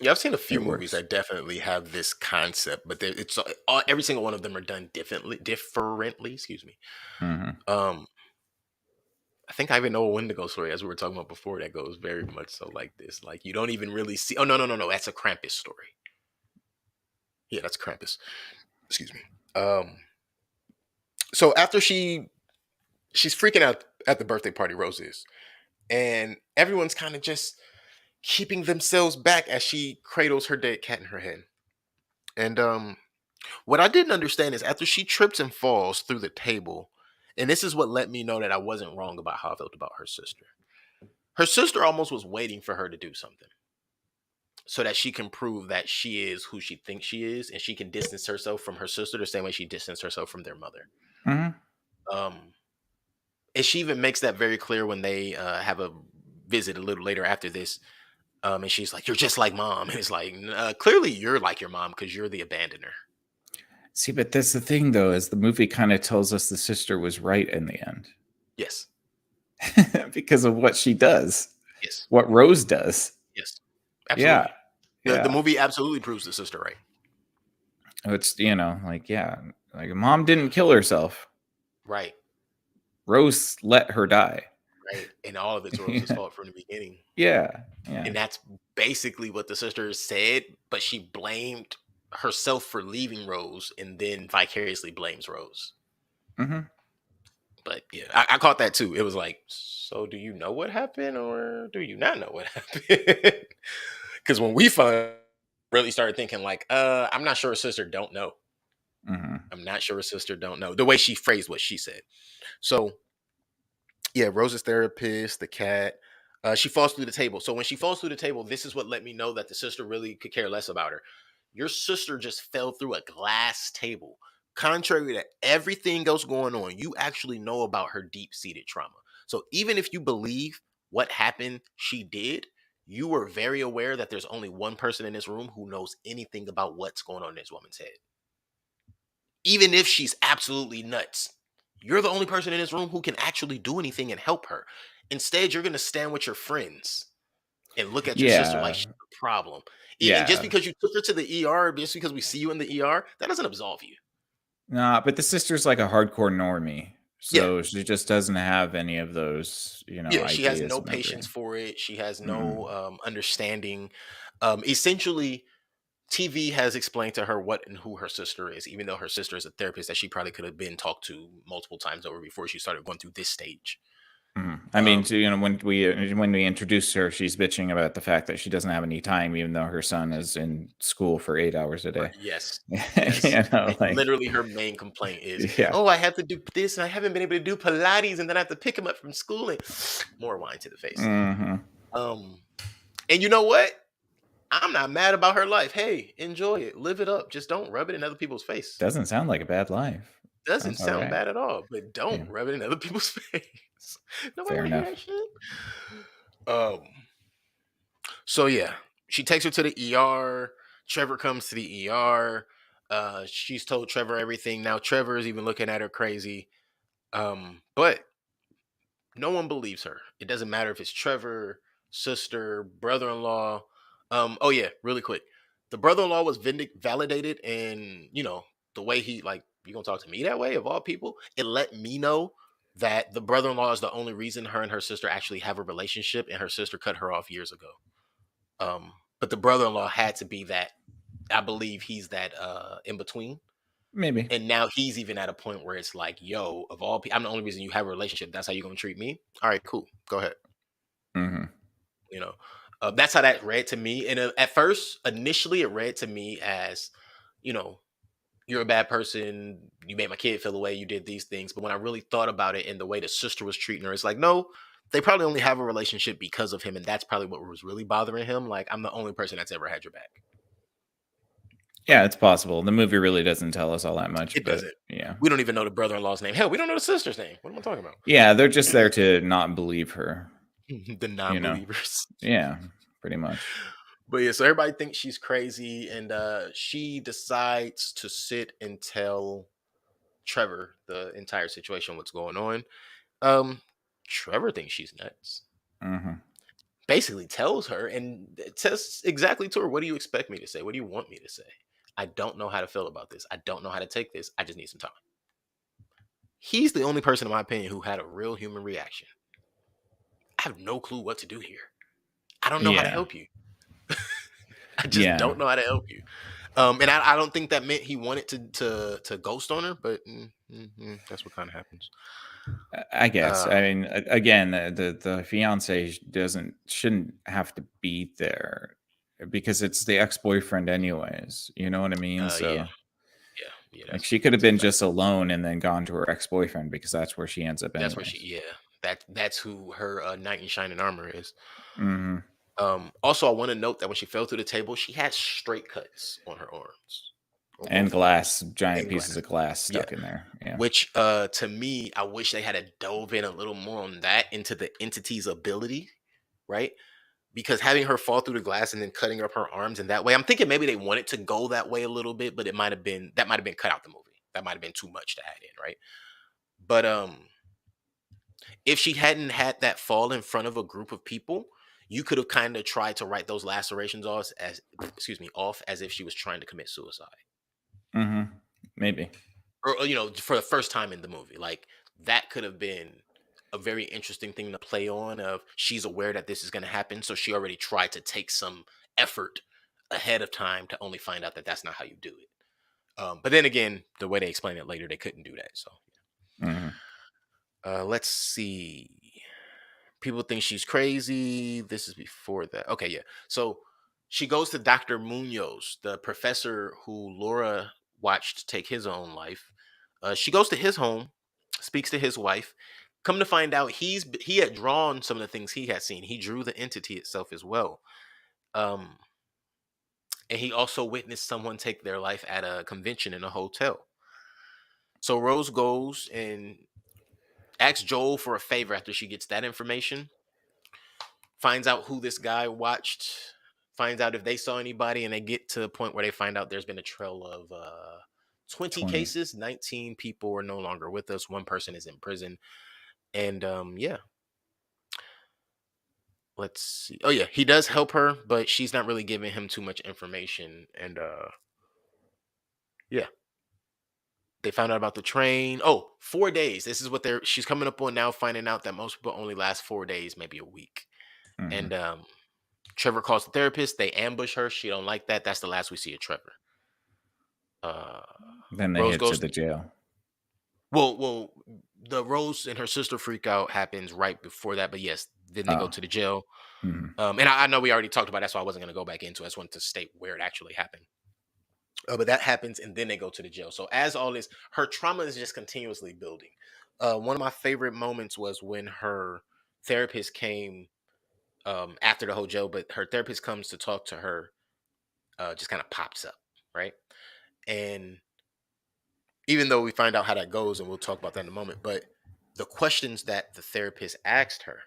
Speaker 1: Yeah, I've seen a few
Speaker 2: it
Speaker 1: movies
Speaker 2: works.
Speaker 1: that definitely have this concept, but it's all, every single one of them are done differently. Differently, excuse me.
Speaker 2: Hmm.
Speaker 1: Um, I think I even know a Wendigo story, as we were talking about before, that goes very much so like this. Like you don't even really see. Oh no, no, no, no. That's a Krampus story. Yeah, that's Krampus. Excuse me. So after she's freaking out at the birthday party, Rose is, and everyone's kind of just keeping themselves back as she cradles her dead cat in her hand. And what I didn't understand is after she trips and falls through the table, and this is what let me know that I wasn't wrong about how I felt about her sister. Her sister almost was waiting for her to do something so that she can prove that she is who she thinks she is and she can distance herself from her sister the same way she distanced herself from their mother.
Speaker 2: Hmm.
Speaker 1: Um, and she even makes that very clear when they have a visit a little later after this. And she's like, "You're just like mom." And it's like, clearly you're like your mom because you're the abandoner.
Speaker 2: See, but that's the thing, though, is the movie kind of tells us the sister was right in the end
Speaker 1: Yes,
Speaker 2: because of what she does,
Speaker 1: yes,
Speaker 2: what Rose does.
Speaker 1: yes,
Speaker 2: Yeah,
Speaker 1: absolutely. The
Speaker 2: yeah.
Speaker 1: movie absolutely proves the sister right.
Speaker 2: It's, like, yeah, like mom didn't kill herself.
Speaker 1: Right,
Speaker 2: Rose let her die.
Speaker 1: right. And all of it's Rose's fault from the beginning.
Speaker 2: Yeah, yeah.
Speaker 1: And that's basically what the sister said, but she blamed herself for leaving Rose and then vicariously blames Rose.
Speaker 2: Hmm.
Speaker 1: But yeah, I caught that too. It was like, so do you know what happened or do you not know what happened? Because when we really started thinking like, I'm not sure her sister don't know.
Speaker 2: Hmm.
Speaker 1: I'm not sure her sister don't know. The way she phrased what she said. So yeah, Rose's therapist, the cat, she falls through the table. So when she falls through the table, this is what let me know that the sister really could care less about her. Your sister just fell through a glass table. Contrary to everything else going on, you actually know about her deep seated trauma. So even if you believe what happened she did, you were very aware that there's only one person in this room who knows anything about what's going on in this woman's head. Even if she's absolutely nuts, you're the only person in this room who can actually do anything and help her. Instead, you're going to stand with your friends and look at your sister like
Speaker 2: Yeah,
Speaker 1: she's a problem. And just
Speaker 2: yeah.
Speaker 1: because you took her to the ER, just because we see you in the ER, that doesn't absolve you.
Speaker 2: Nah, but the sister's like a hardcore normie,
Speaker 1: Yeah.
Speaker 2: so she just doesn't have any of those,
Speaker 1: Yeah. She has
Speaker 2: ideas
Speaker 1: no
Speaker 2: and
Speaker 1: patience
Speaker 2: everything.
Speaker 1: for it. She has
Speaker 2: Mm-mm.
Speaker 1: no understanding. Essentially, TV has explained to her what and who her sister is, even though her sister is a therapist that she probably could have been talked to multiple times over before she started going through this stage.
Speaker 2: Mhm. I mean,
Speaker 1: Um,
Speaker 2: so, when we introduced her, she's bitching about the fact that she doesn't have any time, even though her son is in school for 8 hours a day.
Speaker 1: Yes. Yes.
Speaker 2: Like,
Speaker 1: Literally her main complaint is,
Speaker 2: yeah.
Speaker 1: "Oh, I have to do this and I haven't been able to do Pilates and then I have to pick him up from school," and more wine to the face.
Speaker 2: Hmm.
Speaker 1: Um, and you know what? I'm not mad about her life. Hey, enjoy it. Live it up. Just don't rub it in other people's face.
Speaker 2: Doesn't sound like a bad life.
Speaker 1: Doesn't
Speaker 2: Sounds all
Speaker 1: sound
Speaker 2: right.
Speaker 1: bad at all, but
Speaker 2: Yeah,
Speaker 1: don't rub it in other people's face. Nobody
Speaker 2: fair
Speaker 1: want to hear
Speaker 2: enough.
Speaker 1: that shit. Um, so yeah, she takes her to the ER. Trevor comes to the ER. She's told Trevor everything. Now Trevor is even looking at her crazy. But no one believes her. It doesn't matter if it's Trevor, sister, brother-in-law. Oh yeah, really quick. The brother-in-law was validated, and the way he like, you gonna talk to me that way of all people? It let me know that the brother-in-law is the only reason her and her sister actually have a relationship, and her sister cut her off years ago. But the brother-in-law had to be that. I believe he's that in between.
Speaker 2: Maybe.
Speaker 1: And now he's even at a point where it's like, yo, of all people, I'm the only reason you have a relationship. That's how you're gonna treat me. All right, cool. Go ahead.
Speaker 2: Hmm.
Speaker 1: You know, that's how that read to me. And at first, initially, it read to me as, you know, you're a bad person. You made my kid feel away. You did these things. But when I really thought about it and the way the sister was treating her, it's like, no, they probably only have a relationship because of him, and that's probably what was really bothering him. Like, I'm the only person that's ever had your back.
Speaker 2: Yeah, it's possible. The movie really doesn't tell us all that much,
Speaker 1: It
Speaker 2: but
Speaker 1: doesn't.
Speaker 2: yeah.
Speaker 1: We don't even know the brother-in-law's name. Hell, we don't know the sister's name. What am I talking about?
Speaker 2: Yeah, they're just there to not believe her,
Speaker 1: The
Speaker 2: you know?
Speaker 1: non-believers.
Speaker 2: Yeah, pretty much.
Speaker 1: But yeah, so everybody thinks she's crazy, and she decides to sit and tell Trevor the entire situation, what's going on. Um, Trevor thinks she's nuts.
Speaker 2: Hmm.
Speaker 1: Basically, tells her and says exactly to her, "What do you expect me to say? What do you want me to say? I don't know how to feel about this. I don't know how to take this. I just need some time." He's the only person, in my opinion, who had a real human reaction. I have no clue what to do here. I don't know how to
Speaker 2: Yeah.
Speaker 1: help you. I just
Speaker 2: Yeah.
Speaker 1: don't know how to help you. And I don't think that meant he wanted to ghost on her, but that's what kind of happens.
Speaker 2: I guess.
Speaker 1: Uh,
Speaker 2: I mean, again, the fiance shouldn't have to be there because it's the ex-boyfriend anyways. You know what I mean?
Speaker 1: yeah,
Speaker 2: So,
Speaker 1: yeah,
Speaker 2: like,
Speaker 1: that's
Speaker 2: she could have
Speaker 1: that's a
Speaker 2: been
Speaker 1: fact.
Speaker 2: just alone and then gone to her ex-boyfriend because that's where she ends up
Speaker 1: That's where
Speaker 2: anyways.
Speaker 1: that's who her knight in shining armor is.
Speaker 2: Hmm.
Speaker 1: Also, I want to note that when she fell through the table, she had straight cuts on her arms, on
Speaker 2: And
Speaker 1: both
Speaker 2: glass,
Speaker 1: arms,
Speaker 2: giant
Speaker 1: and
Speaker 2: pieces
Speaker 1: glass.
Speaker 2: of glass
Speaker 1: Yeah,
Speaker 2: stuck in there. Yeah.
Speaker 1: which to me, I wish they had dove in a little more on that into the entity's ability, right? because having her fall through the glass and then cutting up her arms in that way, I'm thinking maybe they wanted to go that way a little bit, but that might have been cut out the movie. That might have been too much to add in, right? But if she hadn't had that fall in front of a group of people, you could have kind of tried to write those lacerations off as off as if she was trying to commit suicide.
Speaker 2: Mm-hmm. Maybe.
Speaker 1: Or for the first time in the movie. Like that could have been a very interesting thing to play on of she's aware that this is going to happen, so she already tried to take some effort ahead of time to only find out that that's not how you do it. But then again, the way they explain it later, they couldn't do that. So
Speaker 2: Mm-hmm.
Speaker 1: let's see. People think she's crazy. This is before that. Okay, yeah. So she goes to Dr. Munoz, the professor who Laura watched take his own life. She goes to his home, speaks to his wife. Come to find out, he had drawn some of the things he had seen. He drew the entity itself as well. Um, and he also witnessed someone take their life at a convention in a hotel. So Rose goes and asks Joel for a favor after she gets that information, finds out who this guy watched, finds out if they saw anybody, and they get to a point where they find out there's been a trail of 20
Speaker 2: 20.
Speaker 1: cases. 19 people are no longer with us. One person is in prison. And yeah, let's see. Oh yeah, he does help her, but she's not really giving him too much information. And yeah, they found out about the train. Oh, 4 days. This is what she's coming up on now, finding out that most people only last 4 days, maybe a week.
Speaker 2: Mm-hmm.
Speaker 1: And Trevor calls the therapist. They ambush her. She don't like that. That's the last we see of Trevor. Uh,
Speaker 2: Then they
Speaker 1: Rose
Speaker 2: head to
Speaker 1: goes.
Speaker 2: the jail.
Speaker 1: Well, the Rose and her sister freak out happens right before that. But yes, then they go
Speaker 2: Oh.
Speaker 1: to the jail.
Speaker 2: Mm-hmm.
Speaker 1: And I know we already talked about that, so I wasn't going to go back into it. I just wanted to state where it actually happened. But that happens, and then they go to the jail. So as all this, her trauma is just continuously building. One of my favorite moments was when her therapist came after the whole jail, but her therapist comes to talk to her, just kind of pops up, right? And even though we find out how that goes, and we'll talk about that in a moment, but the questions that the therapist asked her,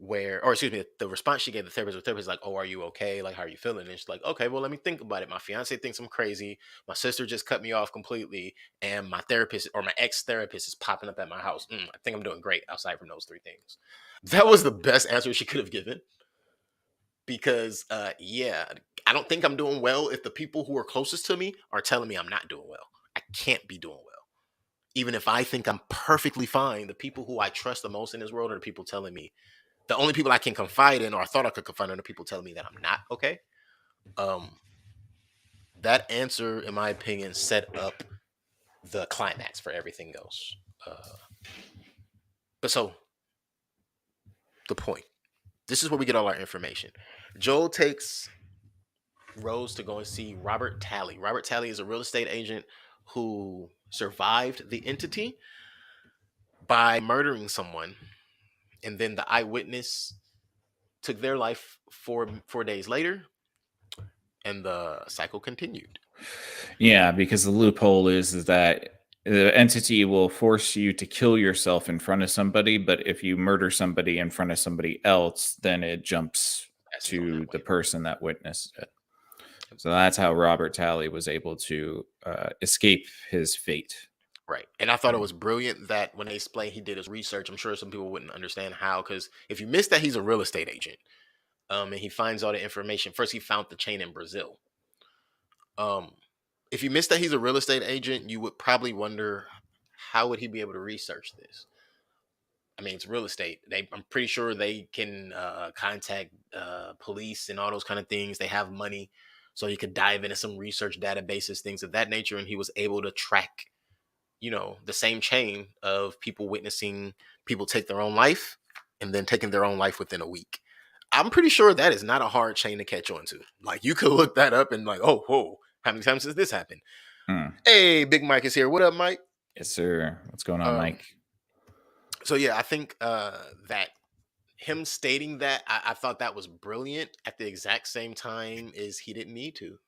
Speaker 1: or excuse me, the response she gave the therapist like, "Oh, are you okay? Like, how are you feeling?" And she's like, "Okay, well, let me think about it. My fiance thinks I'm crazy. My sister just cut me off completely, and my therapist or my ex therapist is popping up at my house. I think I'm doing great outside from those three things." That was the best answer she could have given because, yeah, I don't think I'm doing well if the people who are closest to me are telling me I'm not doing well. I can't be doing well. Even if I think I'm perfectly fine, the people who I trust the most in this world are the people telling me the only people I can confide in, or I thought I could confide in, are people telling me that I'm not okay. Um, that answer, in my opinion, set up the climax for everything else. But so the point. This is where we get all our information. Joel takes Rose to go and see Robert Talley. Robert Talley is a real estate agent who survived the entity by murdering someone, and then the eyewitness took their life 4 days later, and the cycle continued.
Speaker 2: Yeah, because the loophole is that the entity will force you to kill yourself in front of somebody, but if you murder somebody in front of somebody else, then it jumps
Speaker 1: Passes on
Speaker 2: to
Speaker 1: that
Speaker 2: the
Speaker 1: way.
Speaker 2: person that witnessed it. So that's how Robert Talley was able to escape his fate.
Speaker 1: Right. And I thought it was brilliant that when they explained he did his research, I'm sure some people wouldn't understand how, because if you missed that he's a real estate agent, and he finds all the information. First, he found the chain in Brazil. Um, if you missed that he's a real estate agent, you would probably wonder how would he be able to research this? I mean, it's real estate. I'm pretty sure they can contact police and all those kind of things. They have money, so he could dive into some research databases, things of that nature, and he was able to track, the same chain of people witnessing people take their own life and then taking their own life within a week. I'm pretty sure that is not a hard chain to catch on to. Like you could look that up and like, oh, whoa, how many times has this happened?
Speaker 2: Hmm.
Speaker 1: Hey, Big Mike is here. What up, Mike?
Speaker 2: Yes, sir. What's going on,
Speaker 1: Um,
Speaker 2: Mike?
Speaker 1: so yeah, I think that him stating that, I thought that was brilliant. At the exact same time, is he didn't need to.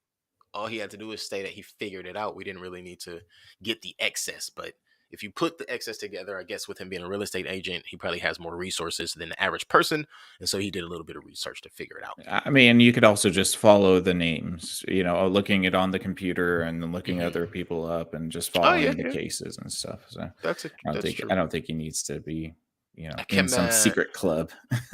Speaker 1: All he had to do is say that he figured it out. We didn't really need to get the excess, but if you put the excess together, I guess with him being a real estate agent, he probably has more resources than the average person, and so he did a little bit of research to figure it out.
Speaker 2: I mean, you could also just follow the names, looking it on the computer and then looking
Speaker 1: Hmm.
Speaker 2: other people up and just
Speaker 1: Oh yeah,
Speaker 2: following the
Speaker 1: yeah,
Speaker 2: cases and stuff. So
Speaker 1: that's
Speaker 2: I
Speaker 1: true.
Speaker 2: don't think he needs to be,
Speaker 1: I
Speaker 2: in
Speaker 1: can
Speaker 2: some
Speaker 1: man,
Speaker 2: secret club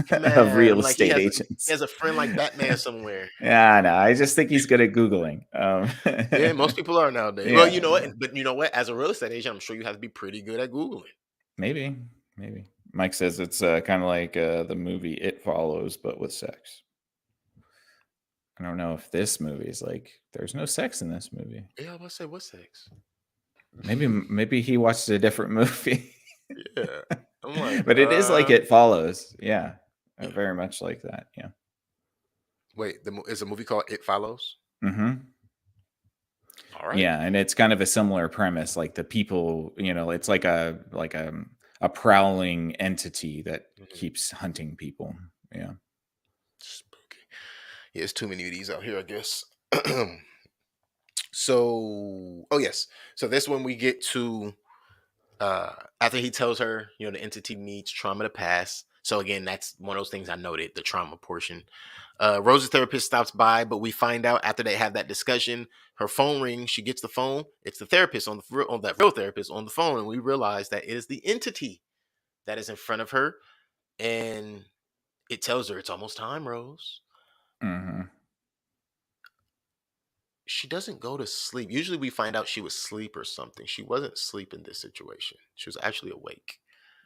Speaker 1: come
Speaker 2: of real
Speaker 1: on, like
Speaker 2: estate
Speaker 1: he
Speaker 2: agents.
Speaker 1: has a friend like Batman somewhere.
Speaker 2: Yeah, no, I just think he's good at Googling.
Speaker 1: Yeah, most people are nowadays. Well,
Speaker 2: Yeah,
Speaker 1: you know what? But you know what? As a real estate agent, I'm sure you have to be pretty good at googling.
Speaker 2: maybe, maybe. Mike says it's kind of like the movie It Follows, but with sex. I don't know if this movie is like, there's no sex in this movie.
Speaker 1: Yeah, I was about to say what sex?
Speaker 2: Maybe he watched a different movie.
Speaker 1: Yeah, I'm like,
Speaker 2: But it is like It Follows. Yeah. Very much like that. Yeah.
Speaker 1: wait, is a movie called It Follows?
Speaker 2: Hmm.
Speaker 1: All right.
Speaker 2: Yeah, and it's kind of a similar premise. Like the people, it's like a prowling entity that
Speaker 1: Mhm.
Speaker 2: keeps hunting people. Yeah.
Speaker 1: Spooky. Yeah, there's too many of these out here, I guess. So, oh yes. So this one we get to after he tells her, the entity needs trauma to pass. So again, that's one of those things I noted, the trauma portion. Rose's therapist stops by, but we find out after they have that discussion, her phone rings. She gets the phone. It's the therapist on that real therapist on the phone, and we realize that it is the entity that is in front of her, and it tells her it's almost time, Rose.
Speaker 2: Hmm.
Speaker 1: She doesn't go to sleep. Usually, we find out she was asleep or something. She wasn't asleep in this situation. She was actually awake.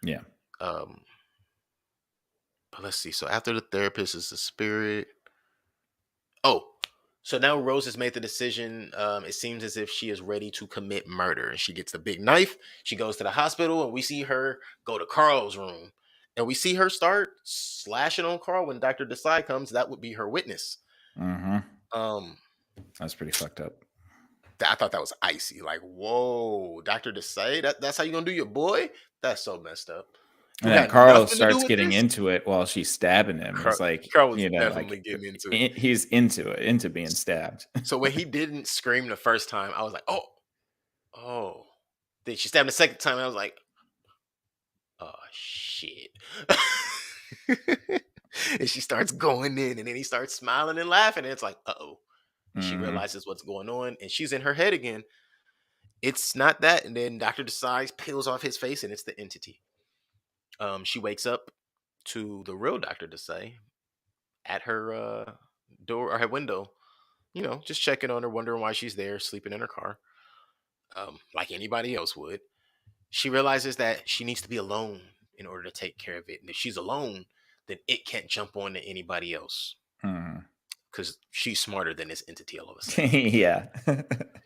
Speaker 2: Yeah.
Speaker 1: Um, but let's see. So after the therapist is the spirit. Oh, so now Rose has made the decision. It seems as if she is ready to commit murder. And she gets the big knife. She goes to the hospital, and we see her go to Carl's room. And we see her start slashing on Carl when Dr. Desai comes. That would be her witness.
Speaker 2: Hmm.
Speaker 1: Um,
Speaker 2: That's pretty fucked up.
Speaker 1: I thought that was icy. Like, whoa, Dr. Desai, that's how you gonna do your boy? That's so messed up.
Speaker 2: And
Speaker 1: Who
Speaker 2: then
Speaker 1: had
Speaker 2: Carl
Speaker 1: nothing to do
Speaker 2: starts
Speaker 1: with
Speaker 2: getting
Speaker 1: this?
Speaker 2: into it while she's stabbing him.
Speaker 1: Carl,
Speaker 2: He's like,
Speaker 1: Carl was definitely getting into it.
Speaker 2: he's into it, into being stabbed.
Speaker 1: So when he didn't scream the first time, I was like, oh. Then she stabbed the second time, and I was like, oh shit. And she starts going in, and then he starts smiling and laughing, and it's like, uh-oh. And she
Speaker 2: Hmm.
Speaker 1: realizes what's going on, and she's in her head again. It's not that, and then Dr. Desai peels off his face, and it's the entity. She wakes up to the real Dr. Desai at her door or her window, just checking on her, wondering why she's there, sleeping in her car, like anybody else would. She realizes that she needs to be alone in order to take care of it. And if she's alone, then it can't jump on to anybody else
Speaker 2: Hmm.
Speaker 1: because she's smarter than this entity all of a sudden.
Speaker 2: Yeah.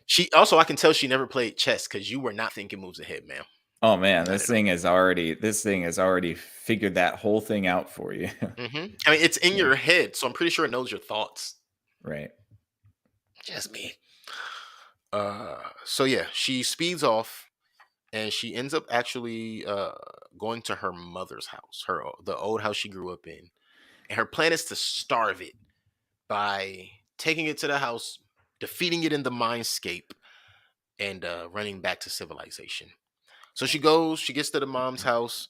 Speaker 1: She also, I can tell she never played chess because you were not thinking moves ahead, ma'am.
Speaker 2: Oh man,
Speaker 1: Not at
Speaker 2: this thing has already figured that whole thing out for you.
Speaker 1: all. I mean, it's in
Speaker 2: Yeah.
Speaker 1: your head, so I'm pretty sure it knows your thoughts.
Speaker 2: Right.
Speaker 1: Just me. So yeah, she speeds off and she ends up actually going to her mother's house, the old house she grew up in. And her plan is to starve it by taking it to the house, defeating it in the mindscape, and running back to civilization. So she gets to the mom's house,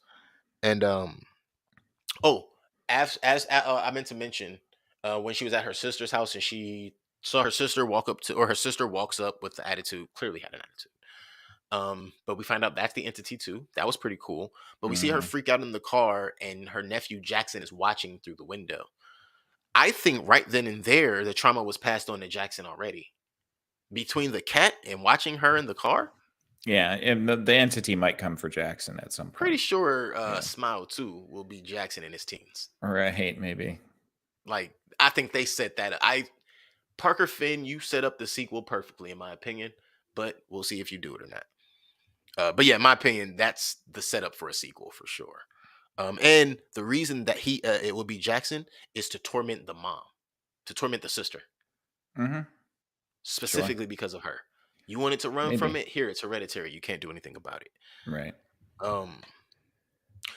Speaker 1: and oh, I meant to mention, when she was at her sister's house and she saw her sister walk up to, or her sister walks up with the attitude, clearly had an attitude. But we find out that's the entity too. That was pretty cool. But we see her
Speaker 2: Hmm.
Speaker 1: freak out in the car, and her nephew Jackson is watching through the window. I think right then and there, the trauma was passed on to Jackson already. Between the cat and watching her in the car,
Speaker 2: Yeah, and the entity might come for Jackson at some
Speaker 1: pretty
Speaker 2: point.
Speaker 1: sure
Speaker 2: Yeah.
Speaker 1: Smile 2 will be Jackson in his teens.
Speaker 2: Right, maybe.
Speaker 1: Like, I think they set that up. Parker Finn, you set up the sequel perfectly, in my opinion, but we'll see if you do it or not. But yeah, in my opinion, that's the setup for a sequel for sure. And the reason that it will be Jackson is to torment the mom, to torment the sister,
Speaker 2: Hmm. Sure.
Speaker 1: specifically because of her. You wanted to run from
Speaker 2: Maybe.
Speaker 1: it? Here, it's hereditary. You can't do anything about it.
Speaker 2: Right.
Speaker 1: Um,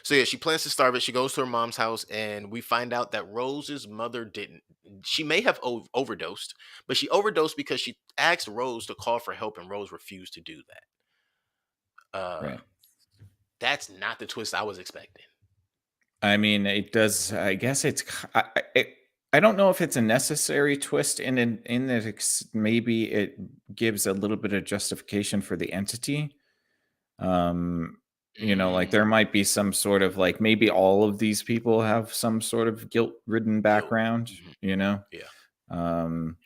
Speaker 1: so yeah, she plans to starve it. She goes to her mom's house, and we find out that Rose's mother didn't. She may have overdosed, but she overdosed because she asked Rose to call for help, and Rose refused to do that. Uh,
Speaker 2: Right.
Speaker 1: that's not the twist I was expecting.
Speaker 2: I mean, it does. I guess I don't know if it's a necessary twist in that maybe it gives a little bit of justification for the entity. Um, like
Speaker 1: Mm,
Speaker 2: there might be some sort of like maybe all of these people have some sort of guilt-ridden
Speaker 1: guilt.
Speaker 2: background.
Speaker 1: Mhm.
Speaker 2: You know,
Speaker 1: Yeah.
Speaker 2: um,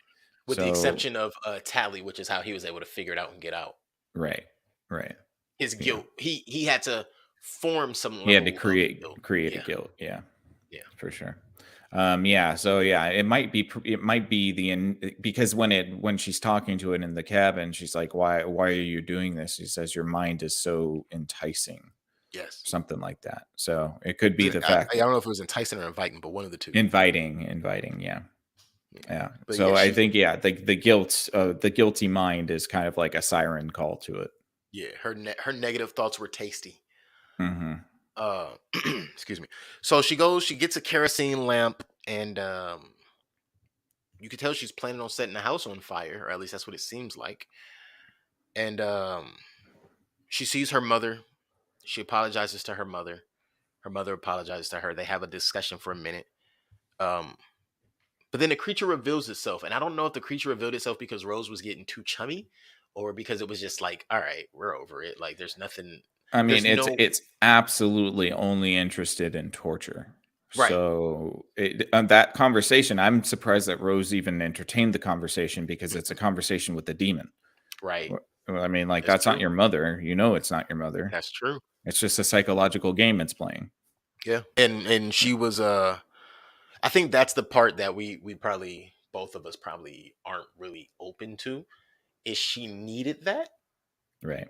Speaker 1: With the
Speaker 2: so
Speaker 1: exception of Tally, which is how he was able to figure it out and get out.
Speaker 2: right, right,
Speaker 1: His
Speaker 2: yeah.
Speaker 1: guilt. He had to form some
Speaker 2: He had to
Speaker 1: level of
Speaker 2: create
Speaker 1: guilt.
Speaker 2: create a
Speaker 1: Yeah.
Speaker 2: guilt. Yeah.
Speaker 1: Yeah.
Speaker 2: For sure. Yeah, so yeah, it might be because when she's talking to it in the cabin, she's like, "Why are you doing this?" He says, "Your mind is so enticing,"
Speaker 1: Yes.
Speaker 2: something like that. So it could be the fact
Speaker 1: I
Speaker 2: that
Speaker 1: don't know if it was enticing or inviting, but one of the two.
Speaker 2: inviting, yeah,
Speaker 1: Yeah.
Speaker 2: yeah.
Speaker 1: But yeah,
Speaker 2: So I
Speaker 1: she
Speaker 2: think yeah, the guilty mind is kind of like a siren call to it.
Speaker 1: yeah, her negative thoughts were tasty.
Speaker 2: Hmm.
Speaker 1: Uh excuse me. So she goes, she gets a kerosene lamp, and you can tell she's planning on setting the house on fire, or at least that's what it seems like. And she sees her mother. She apologizes to her mother. Her mother apologizes to her. They have a discussion for a minute. Um, but then the creature reveals itself, and I don't know if the creature revealed itself because Rose was getting too chummy, or because it was just like, all right, we're over it. Like, there's nothing.
Speaker 2: I mean,
Speaker 1: There's
Speaker 2: it's
Speaker 1: no
Speaker 2: it's absolutely only interested in torture.
Speaker 1: right,
Speaker 2: So that conversation, I'm surprised that Rose even entertained the conversation because it's a
Speaker 1: mhm,
Speaker 2: conversation with the demon.
Speaker 1: right.
Speaker 2: I mean, like
Speaker 1: That's
Speaker 2: that's not
Speaker 1: true.
Speaker 2: your mother. You know, it's not your mother.
Speaker 1: That's true.
Speaker 2: It's just a psychological game it's playing.
Speaker 1: Yeah, and she was. I think that's the part that we probably both of us probably aren't really open to. Is she needed that?
Speaker 2: Right.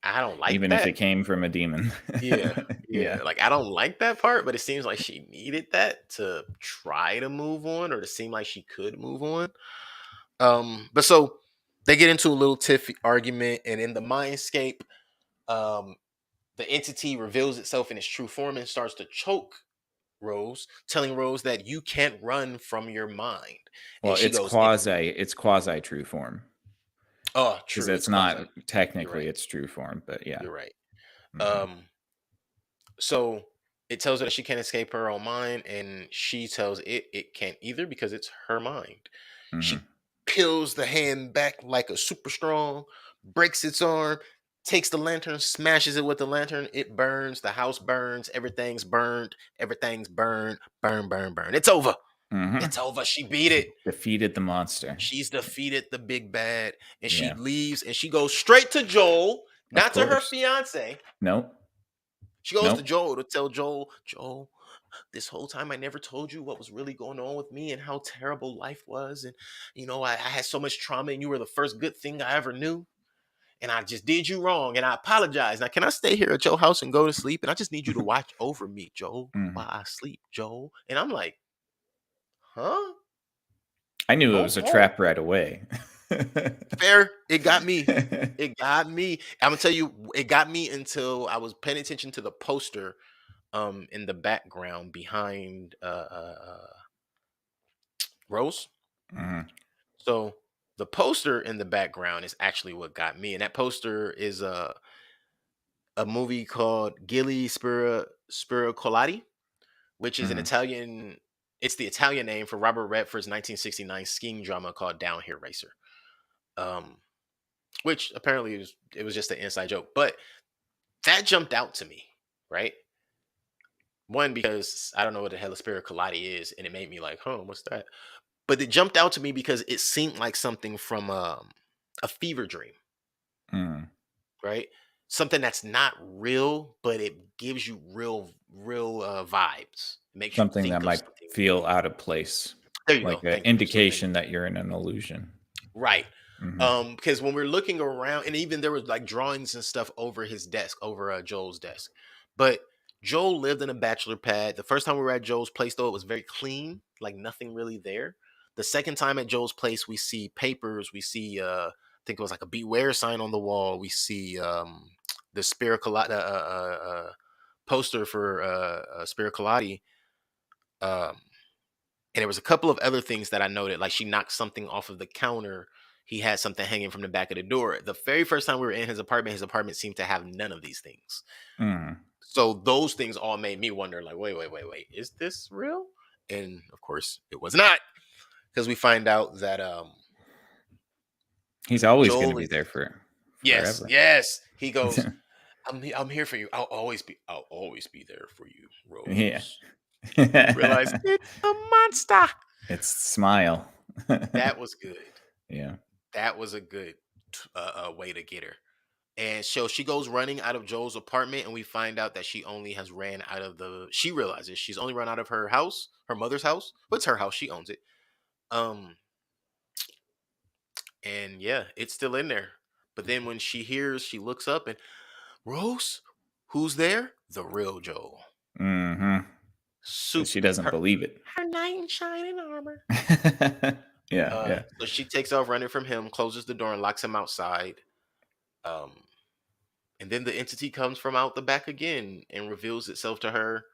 Speaker 1: I don't like
Speaker 2: Even if
Speaker 1: that.
Speaker 2: it came from a demon.
Speaker 1: Yeah,
Speaker 2: Yeah.
Speaker 1: yeah. Like, I don't like that part, but it seems like she needed that to try to move on, or to seem like she could move on. But so they get into a little tiff argument, and in the mindscape, um, the entity reveals itself in its true form and starts to choke Rose, telling Rose that you can't run from your mind.
Speaker 2: Well,
Speaker 1: And she goes, "If
Speaker 2: it's quasi true form
Speaker 1: oh,
Speaker 2: because
Speaker 1: true, it's
Speaker 2: it's
Speaker 1: quasi."
Speaker 2: not
Speaker 1: You're
Speaker 2: technically
Speaker 1: right.
Speaker 2: it's true form, but yeah.
Speaker 1: You're right.
Speaker 2: Hmm.
Speaker 1: Um, so it tells her that she can't escape her own mind, and she tells it can't either because it's her mind. She
Speaker 2: Hmm.
Speaker 1: peels the hand back like a super strong, breaks its arm, takes the lantern, smashes it with the lantern. It burns. The house burns. Everything's burned. Everything's burned. Burn, burn, burn. It's over.
Speaker 2: Hmm.
Speaker 1: It's over. She beat it.
Speaker 2: Defeated the monster.
Speaker 1: She's defeated the big bad, and she
Speaker 2: Yeah,
Speaker 1: leaves, and she goes straight to Joel,
Speaker 2: of
Speaker 1: not to her
Speaker 2: course.
Speaker 1: fiance.
Speaker 2: Nope.
Speaker 1: She goes to
Speaker 2: Nope.
Speaker 1: Joel to tell Joel, Joel, this whole time I never told you what was really going on with me and how terrible life was. And, I had so much trauma, and you were the first good thing I ever knew. And I just did you wrong, and I apologize. Now, can I stay here at your house and go to sleep? And I just need you to watch over me, Joel,
Speaker 2: Mhm.
Speaker 1: while I sleep, Joel. And I'm like, huh?
Speaker 2: I knew it
Speaker 1: Go
Speaker 2: was a
Speaker 1: home.
Speaker 2: trap right away.
Speaker 1: Fair. It got me. It got me. I'm gonna tell you, it got me until I was paying attention to the poster in the background behind Rose.
Speaker 2: Mhm,
Speaker 1: So the poster in the background is actually what got me, and that poster is a movie called Gilly Spiracolati, which is an
Speaker 2: mhm,
Speaker 1: Italian. It's the Italian name for Robert Redford's 1969 skiing drama called Down Here Racer. Um, which apparently it was just an inside joke, but that jumped out to me, right? One, because I don't know what the hell a spiracolati is, and it made me like, huh, what's that? But it jumped out to me because it seemed like something from a fever dream,
Speaker 2: mhm.
Speaker 1: right? Something that's not real, but it gives you real vibes. It makes you
Speaker 2: Something that
Speaker 1: think of
Speaker 2: might
Speaker 1: something
Speaker 2: feel
Speaker 1: real.
Speaker 2: out of place,
Speaker 1: There you
Speaker 2: like
Speaker 1: go.
Speaker 2: an
Speaker 1: Thank you. Something
Speaker 2: indication that you're in an illusion.
Speaker 1: right.
Speaker 2: Mhm,
Speaker 1: Because when we're looking around, and even there was like drawings and stuff over his desk, over Joel's desk. But Joel lived in a bachelor pad. The first time we were at Joel's place, though, it was very clean, like nothing really there. The second time at Joel's place, we see papers. We see, I think it was like a beware sign on the wall. We see the poster for Spiricolati. Um, and there was a couple of other things that I noted, like she knocked something off of the counter. he had something hanging from the back of the door. The very first time we were in his apartment seemed to have none of these things.
Speaker 2: Mm.
Speaker 1: So those things all made me wonder, like, wait, is this real? And of course, it was not, because we find out that
Speaker 2: He's always going to
Speaker 1: Joel
Speaker 2: be
Speaker 1: is,
Speaker 2: there for
Speaker 1: yes,
Speaker 2: forever.
Speaker 1: yes. He goes, I'm here for you. I'll always be there for you,
Speaker 2: Yeah.
Speaker 1: Rose. You realize it's a monster.
Speaker 2: It's Smile.
Speaker 1: That was good.
Speaker 2: Yeah.
Speaker 1: That was a good way to get her. And so she goes running out of Joel's apartment, and we find out that she only has ran out of the. She realizes she's only run out of her house, her mother's house. What's her house? She owns it. Um, and yeah, it's still in there. But then when she hears, she looks up and Rose, who's there? The real Joel.
Speaker 2: Mm-hmm. She
Speaker 1: Super.
Speaker 2: doesn't believe it.
Speaker 1: Her knight in shining armor.
Speaker 2: Yeah.
Speaker 1: So she takes off running from him, closes the door, and locks him outside. Um, and then the entity comes from out the back again and reveals itself to her.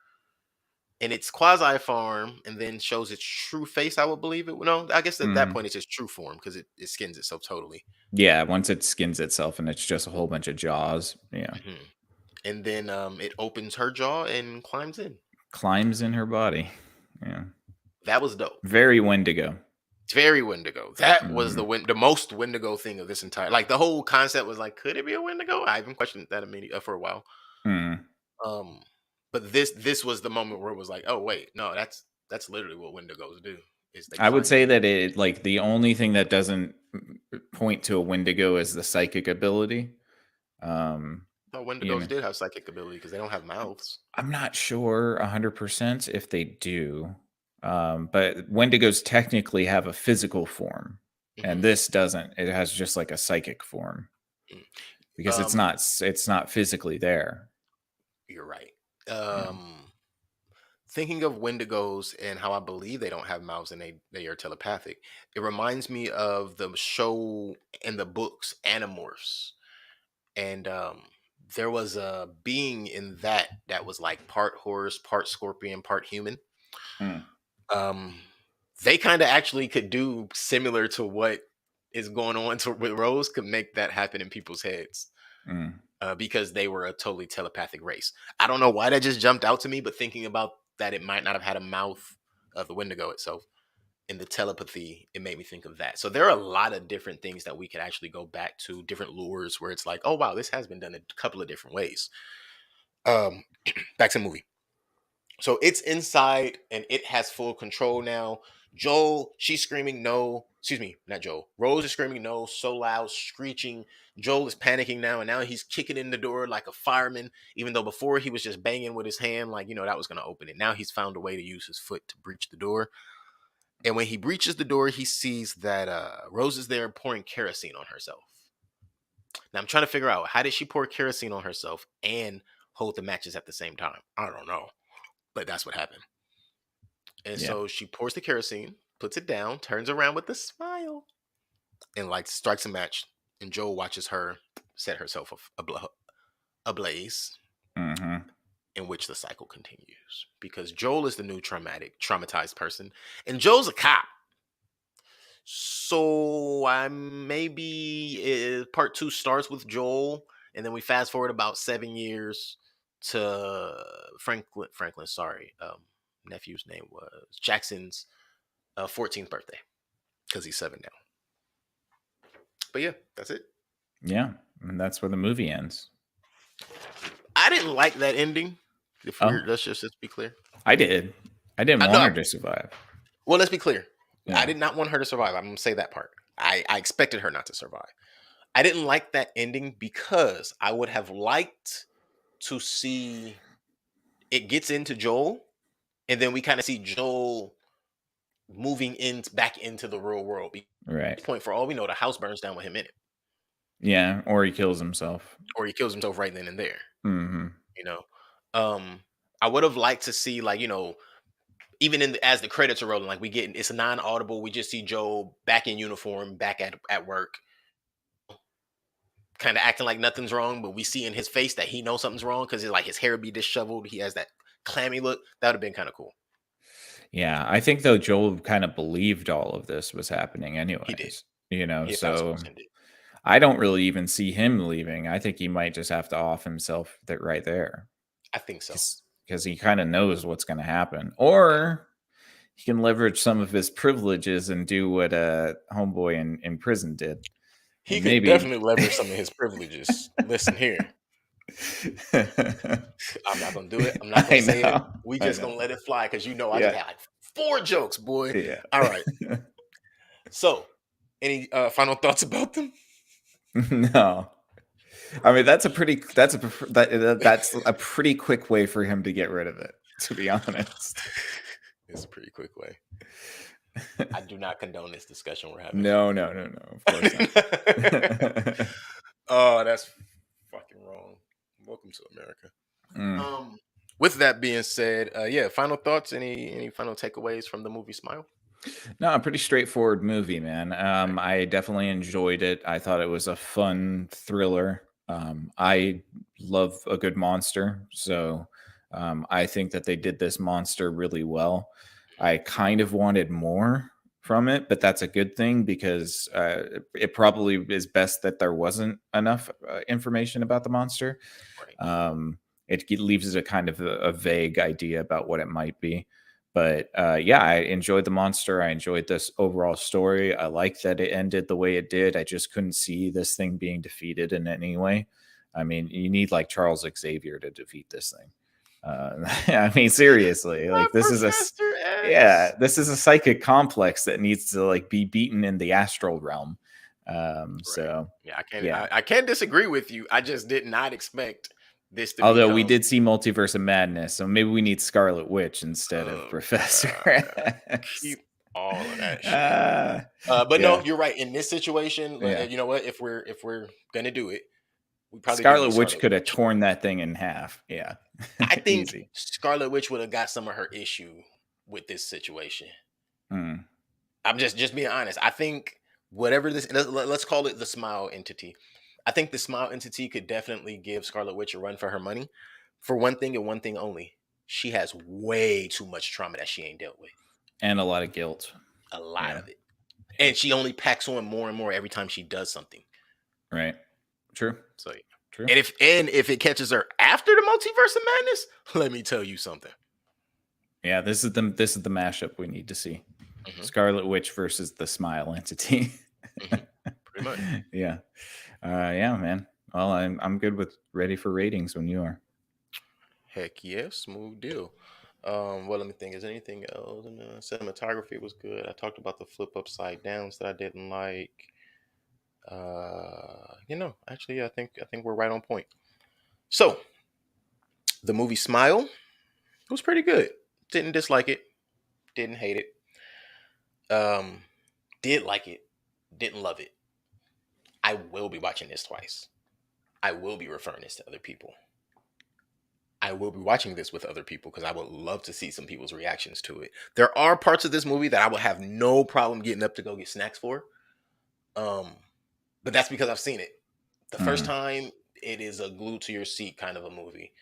Speaker 1: And it's quasi form, and then shows its true face. I would believe it. No, I guess at that
Speaker 2: Mhm.
Speaker 1: point it's its true form because it skins itself totally.
Speaker 2: Yeah, once it skins itself and it's just a whole bunch of jaws. Yeah.
Speaker 1: Mhm. And then it opens her jaw and climbs in.
Speaker 2: Climbs in her body. Yeah.
Speaker 1: That was dope.
Speaker 2: Very Wendigo.
Speaker 1: It's very Wendigo. That was
Speaker 2: Mhm.
Speaker 1: the most Wendigo thing of this entire. Like the whole concept was like, could it be a Wendigo? I even questioned that for a while.
Speaker 2: Mhm.
Speaker 1: Um, but this was the moment where it was like, oh wait, no, that's literally what Wendigos do. Is they
Speaker 2: I would
Speaker 1: climb
Speaker 2: say
Speaker 1: in.
Speaker 2: that it like the only thing that doesn't point to a Wendigo is the psychic ability. Um,
Speaker 1: No,
Speaker 2: you
Speaker 1: Wendigos
Speaker 2: know,
Speaker 1: did have psychic ability because they don't have mouths.
Speaker 2: I'm not sure 100% if they do. But Wendigos technically have a physical form, and
Speaker 1: Hmm.
Speaker 2: this doesn't. It has just like a psychic form because
Speaker 1: Um,
Speaker 2: it's not physically there.
Speaker 1: you're right.
Speaker 2: Yeah.
Speaker 1: Thinking of Wendigos and how I believe they don't have mouths and they are telepathic, it reminds me of the show and the books Animorphs. And there was a being in that was like part horse, part scorpion, part human.
Speaker 2: Mm,
Speaker 1: Um, they kind of actually could do similar to what is going on with Rose, could make that happen in people's heads.
Speaker 2: mm.
Speaker 1: Because they were a totally telepathic race. I don't know why that just jumped out to me, but thinking about that, it might not have had a mouth of the Wendigo itself. In the telepathy, it made me think of that. So there are a lot of different things that we could actually go back to, different lures where it's like, oh wow, this has been done a couple of different ways. Um, back to the movie. So it's inside and it has full control now. Joel, she's screaming no. Excuse me, not Joel. Rose is screaming no, so loud, screeching. Joel is panicking now, and now he's kicking in the door like a fireman, even though before he was just banging with his hand, like, that was going to open it. Now he's found a way to use his foot to breach the door. And when he breaches the door, he sees that Rose is there pouring kerosene on herself. Now I'm trying to figure out, how did she pour kerosene on herself and hold the matches at the same time? I don't know, but that's what happened. And
Speaker 2: Yeah.
Speaker 1: so she pours the kerosene, puts it down, turns around with a smile, and like strikes a match. And Joel watches her set herself ablaze,
Speaker 2: Hmm.
Speaker 1: in which the cycle continues. Because Joel is the new traumatized person, and Joel's a cop. So I maybe part two starts with Joel, and then we fast forward about 7 years to Franklin. Sorry, nephew's name was Jackson's 14th birthday because he's 7 now. But yeah, that's it.
Speaker 2: Yeah. And that's where the movie ends.
Speaker 1: I didn't like that ending. If
Speaker 2: Oh,
Speaker 1: we're let's be clear.
Speaker 2: I did. I didn't
Speaker 1: I
Speaker 2: want her
Speaker 1: know.
Speaker 2: to survive.
Speaker 1: Well, let's be clear. I
Speaker 2: Yeah.
Speaker 1: did not want her to survive. I'm gonna say that part. I expected her not to survive. I didn't like that ending because I would have liked to see it gets into Joel, and then we kind of see Joel moving in back into the real world. At
Speaker 2: Right.
Speaker 1: this point, for all we know, the house burns down with him in it,
Speaker 2: Yeah. Or he kills himself.
Speaker 1: or he kills himself right then and there.
Speaker 2: Hmm.
Speaker 1: You know, um, I would have liked to see, like, even as the credits are rolling, like we get it's a non-audible. We just see Joel back in uniform, back at work, kind of acting like nothing's wrong, but we see in his face that he knows something's wrong because like his hair be disheveled. He has that clammy look. That would have been kind of cool.
Speaker 2: Yeah. I think though Joel kind of believed all of this was happening
Speaker 1: He did.
Speaker 2: anyways.
Speaker 1: He
Speaker 2: so
Speaker 1: 1,000% did.
Speaker 2: I don't really even see him leaving. I think he might just have to off himself that right there
Speaker 1: I think so.
Speaker 2: because he kind of knows what's going to happen.
Speaker 1: Yeah.
Speaker 2: Or he can leverage some of his privileges and do what a homeboy in prison did.
Speaker 1: He
Speaker 2: And
Speaker 1: could
Speaker 2: maybe
Speaker 1: definitely leverage some of his privileges. Listen here. I'm not gonna do it. I'm not gonna
Speaker 2: I
Speaker 1: say it.
Speaker 2: know.
Speaker 1: We
Speaker 2: I
Speaker 1: just
Speaker 2: know.
Speaker 1: gonna let it fly because I just
Speaker 2: Yeah.
Speaker 1: had like 4 jokes, boy.
Speaker 2: Yeah.
Speaker 1: All right. So, any final thoughts about them?
Speaker 2: No. I mean, that's a pretty quick way for him to get rid of it, to be honest.
Speaker 1: It's a pretty quick way. I do not condone this discussion we're having.
Speaker 2: No, of course not.
Speaker 1: Oh, that's fucking wrong. Welcome to America.
Speaker 2: Mm.
Speaker 1: With that being said, yeah, final thoughts. Any final takeaways from the movie Smile?
Speaker 2: No, a pretty straightforward movie, man.
Speaker 1: Right.
Speaker 2: I definitely enjoyed it. I thought it was a fun thriller. I love a good monster, so I think that they did this monster really well. I kind of wanted more from it, but that's a good thing because it probably is best that there wasn't enough information about the monster.
Speaker 1: Right.
Speaker 2: It leaves a kind of a vague idea about what it might be. But yeah, I enjoyed the monster. I enjoyed this overall story. I like that it ended the way it did. I just couldn't see this thing being defeated in any way. I mean, you need like Charles Xavier to defeat this thing. I mean, seriously, like
Speaker 1: Professor
Speaker 2: yeah,
Speaker 1: X.
Speaker 2: this is a psychic complex that needs to like be beaten in the astral realm.
Speaker 1: Right.
Speaker 2: So
Speaker 1: Yeah, I can't.
Speaker 2: yeah.
Speaker 1: I can't disagree with you. I just did not expect this to
Speaker 2: Although we
Speaker 1: become.
Speaker 2: did see Multiverse of Madness, so maybe we need Scarlet Witch instead of
Speaker 1: Oh
Speaker 2: Professor
Speaker 1: God!
Speaker 2: X.
Speaker 1: Keep all of that shit.
Speaker 2: Uh,
Speaker 1: But no,
Speaker 2: yeah,
Speaker 1: you're right. In this situation,
Speaker 2: yeah.
Speaker 1: you know what? If we're gonna do it, we probably do
Speaker 2: Scarlet
Speaker 1: need
Speaker 2: Witch
Speaker 1: Scarlet
Speaker 2: could have
Speaker 1: Witch.
Speaker 2: torn that thing in half. Yeah.
Speaker 1: I think
Speaker 2: Easy.
Speaker 1: Scarlet Witch would have got some of her issue with this situation.
Speaker 2: Mm.
Speaker 1: I'm just being honest. I think whatever this let's call it the Smile entity. I think the Smile entity could definitely give Scarlet Witch a run for her money. For one thing and one thing only, she has way too much trauma that she ain't dealt with.
Speaker 2: And a lot of guilt.
Speaker 1: A lot
Speaker 2: Yeah.
Speaker 1: of it.
Speaker 2: Yeah.
Speaker 1: And she only packs on more and more every time she does something.
Speaker 2: Right. True.
Speaker 1: So yeah.
Speaker 2: True.
Speaker 1: And if it catches her after the Multiverse of Madness, let me tell you something.
Speaker 2: Yeah, this is the mashup we need to see.
Speaker 1: Mhm.
Speaker 2: Scarlet Witch versus the Smile entity.
Speaker 1: Pretty much.
Speaker 2: Yeah. Yeah, man. Well, I'm good with ready for ratings when you are.
Speaker 1: Heck yeah, smooth deal. Well, let me think. Is there anything else? Cinematography was good. I talked about the flip upside downs that I didn't like. Actually, yeah, I think we're right on point. So, the movie Smile was pretty good. Didn't dislike it. Didn't hate it. Did like it. Didn't love it. I will be watching this twice. I will be referring this to other people. I will be watching this with other people because I would love to see some people's reactions to it. There are parts of this movie that I would have no problem getting up to go get snacks for. But that's because I've seen it. The first time, it is a glue to your seat kind of a movie.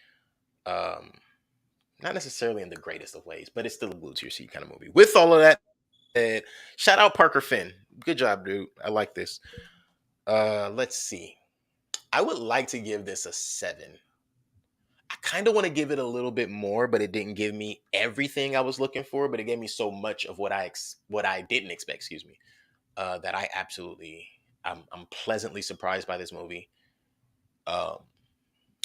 Speaker 1: Not necessarily in the greatest of ways, but it's still a glue to your seat kind of movie. With all of that said, shout out Parker Finn. Good job, dude. I like this. Let's see. I would like to give this a 7. I kind of want to give it a little bit more, but it didn't give me everything I was looking for. But it gave me so much of what I didn't expect. Excuse me. That I'm pleasantly surprised by this movie. I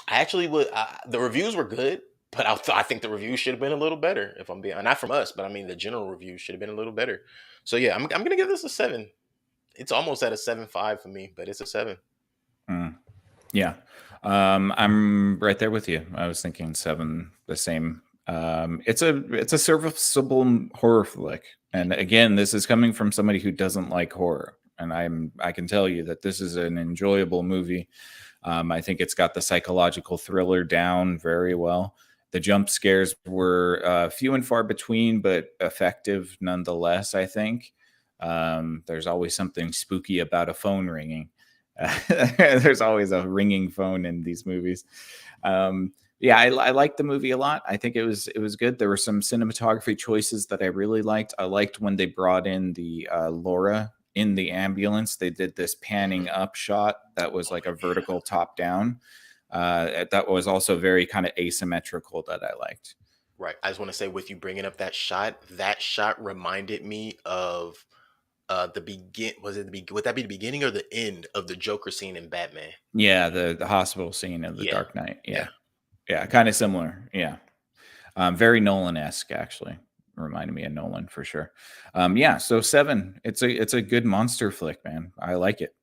Speaker 1: actually would. The reviews were good, but I think the reviews should have been a little better. If I'm being not from us, but I mean the general reviews should have been a little better. So yeah, I'm gonna give this a 7. It's almost at a 7.5 for me, but it's a 7.
Speaker 2: Yeah. I'm right there with you. I was thinking 7, the same. It's a serviceable horror flick. And again, this is coming from somebody who doesn't like horror. And I can tell you that this is an enjoyable movie. I think it's got the psychological thriller down very well. The jump scares were few and far between, but effective nonetheless, I think. There's always something spooky about a phone ringing. There's always a ringing phone in these movies. Yeah, I liked the movie a lot. I think it was good. There were some cinematography choices that I really liked. I liked when they brought in the Laura in the ambulance, they did this panning up shot that was like a vertical top down. That was also very kind of asymmetrical that I liked.
Speaker 1: Right. I just want to say, with you bringing up that shot reminded me of the begin. Was it would that be the beginning or the end of the Joker scene in Batman?
Speaker 2: Yeah, the hospital scene of the
Speaker 1: Yeah.
Speaker 2: Dark Knight.
Speaker 1: Yeah.
Speaker 2: Yeah, kind of similar. Yeah. Very Nolan-esque, actually. Reminded me of Nolan for sure. Yeah, so 7. It's a good monster flick, man. I like it.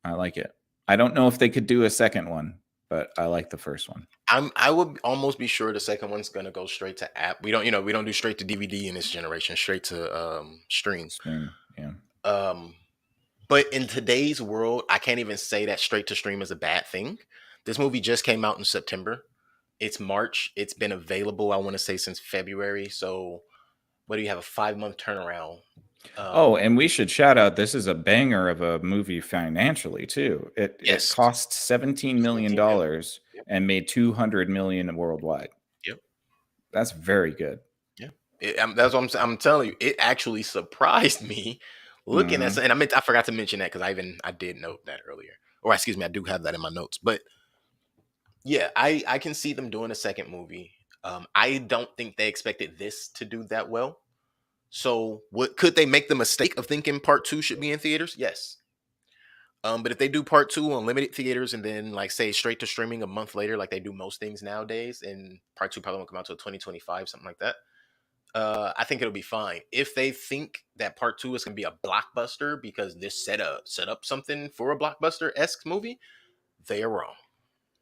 Speaker 2: I don't know if they could do a second one, but I like the first one.
Speaker 1: I would almost be sure the second one's gonna go straight to app. We don't do straight to DVD in this generation, straight to stream.
Speaker 2: Stream, yeah.
Speaker 1: But in today's world, I can't even say that straight to stream is a bad thing. This movie just came out in September. It's March. It's been available, I want to say, since February. So what do you have, a 5-month turnaround?
Speaker 2: And we should shout out, this is a banger of a movie financially too. It cost $17 million
Speaker 1: Yep.
Speaker 2: and made $200 million worldwide.
Speaker 1: Yep.
Speaker 2: That's very good.
Speaker 1: Yeah. That's what I'm telling you. It actually surprised me looking at, and I forgot to mention that because I did note that earlier. Or excuse me, I do have that in my notes. But yeah, I can see them doing a second movie. I don't think they expected this to do that well. So could they make the mistake of thinking part 2 should be in theaters? Yes. But if they do part 2 on limited theaters and then like say straight to streaming a month later, like they do most things nowadays, and part 2 probably won't come out till 2025, something like that. I think it'll be fine. If they think that part 2 is going to be a blockbuster because this set up something for a blockbuster-esque movie, they are wrong.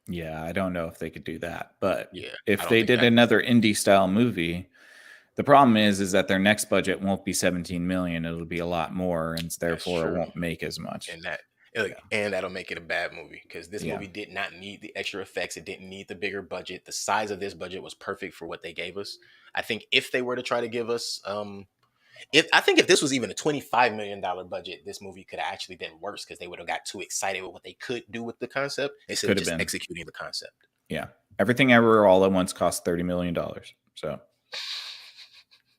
Speaker 2: Yeah, I don't know if they could do that. But
Speaker 1: yeah,
Speaker 2: if they did another indie style movie, the problem is that their next budget won't be 17 million. It'll be a lot more, and therefore it won't make as much.
Speaker 1: And that'll make it a bad movie because this movie did not need the extra effects. It didn't need the bigger budget. The size of this budget was perfect for what they gave us. I think if they were to try to give us, if this was even a $25 million budget, this movie could have actually been worse because they would have got too excited with what they could do with the concept instead of just executing the concept.
Speaker 2: Yeah, Everything Everywhere All at Once cost $30 million. So,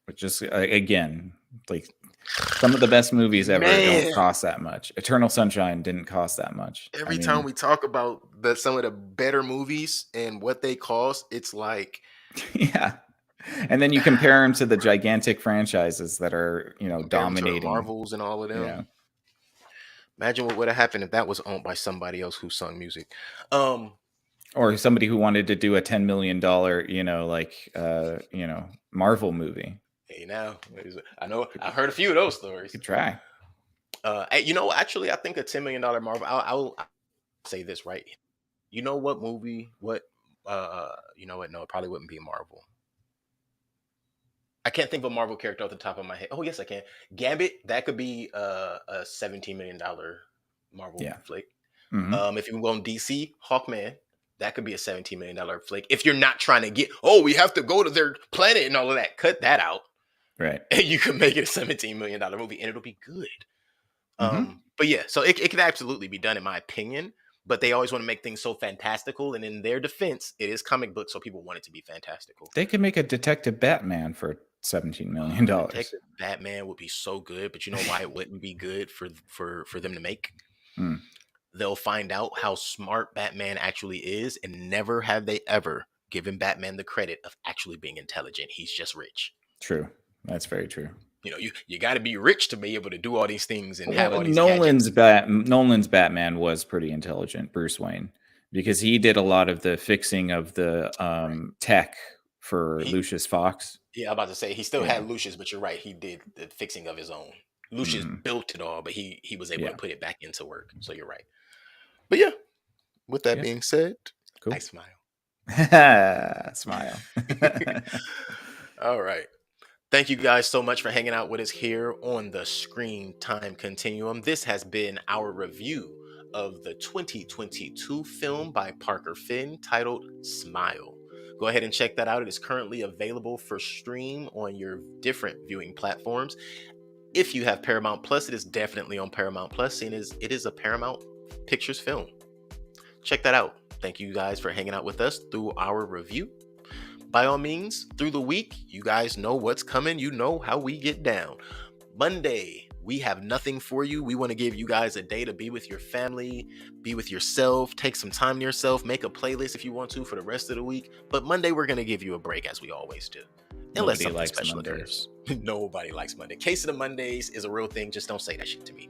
Speaker 2: which is again, like some of the best movies ever don't cost that much. Eternal Sunshine didn't cost that much.
Speaker 1: Every time we talk about some of the better movies and what they cost, it's like,
Speaker 2: yeah. And then you compare them to the gigantic franchises that are, dominating
Speaker 1: Marvels and all of them. Yeah. Imagine what would have happened if that was owned by somebody else who sung music.
Speaker 2: Or somebody who wanted to do a $10 million, Marvel movie.
Speaker 1: Hey, now I heard a few of those stories.
Speaker 2: You could try.
Speaker 1: Actually, I think a $10 million Marvel. I'll say this right. You know what movie? No, it probably wouldn't be a Marvel. I can't think of a Marvel character off the top of my head. Oh, yes, I can. Gambit. That could be a $17 million Marvel flick. Mm-hmm. If you go on DC, Hawkman. That could be a $17 million flick. If you're not trying to we have to go to their planet and all of that, cut that out.
Speaker 2: Right.
Speaker 1: And you can make it a $17 million movie and it'll be good. But yeah, so it could absolutely be done in my opinion, but they always want to make things so fantastical. And in their defense, it is comic book, so people want it to be fantastical.
Speaker 2: They could make a Detective Batman for $17 million.
Speaker 1: Detective Batman would be so good, but you know why it wouldn't be good for them to make? They'll find out how smart Batman actually is, and never have they ever given Batman the credit of actually being intelligent. He's just rich.
Speaker 2: True. That's very true.
Speaker 1: You got to be rich to be able to do all these things and have all these
Speaker 2: Nolan's Batman was pretty intelligent, Bruce Wayne, because he did a lot of the fixing of the tech for Lucius Fox.
Speaker 1: Yeah, I'm about to say he still had Lucius, but you're right. He did the fixing of his own. Lucius built it all, but he was able to put it back into work. So you're right. But yeah, with that being said, cool. I smile.
Speaker 2: Smile.
Speaker 1: All right. Thank you guys so much for hanging out with us here on the Screen Time Continuum. This has been our review of the 2022 film by Parker Finn titled Smile. Go ahead and check that out. It is currently available for stream on your different viewing platforms. If you have Paramount Plus, it is definitely on Paramount Plus, seeing as it is a Paramount Pictures film. Check that out. Thank you guys for hanging out with us through our review. By all means, through the week, you guys know what's coming. You know how we get down. Monday, We have nothing for you. We want to give you guys a day to be with your family, be with yourself, take some time to yourself, make a playlist if you want to for the rest of the week. But Monday, we're going to give you a break as we always do. Unless
Speaker 2: Nobody
Speaker 1: something
Speaker 2: likes
Speaker 1: special
Speaker 2: Mondays.
Speaker 1: occurs. Nobody likes Monday. Case of the Mondays is a real thing. Just don't say that shit to me.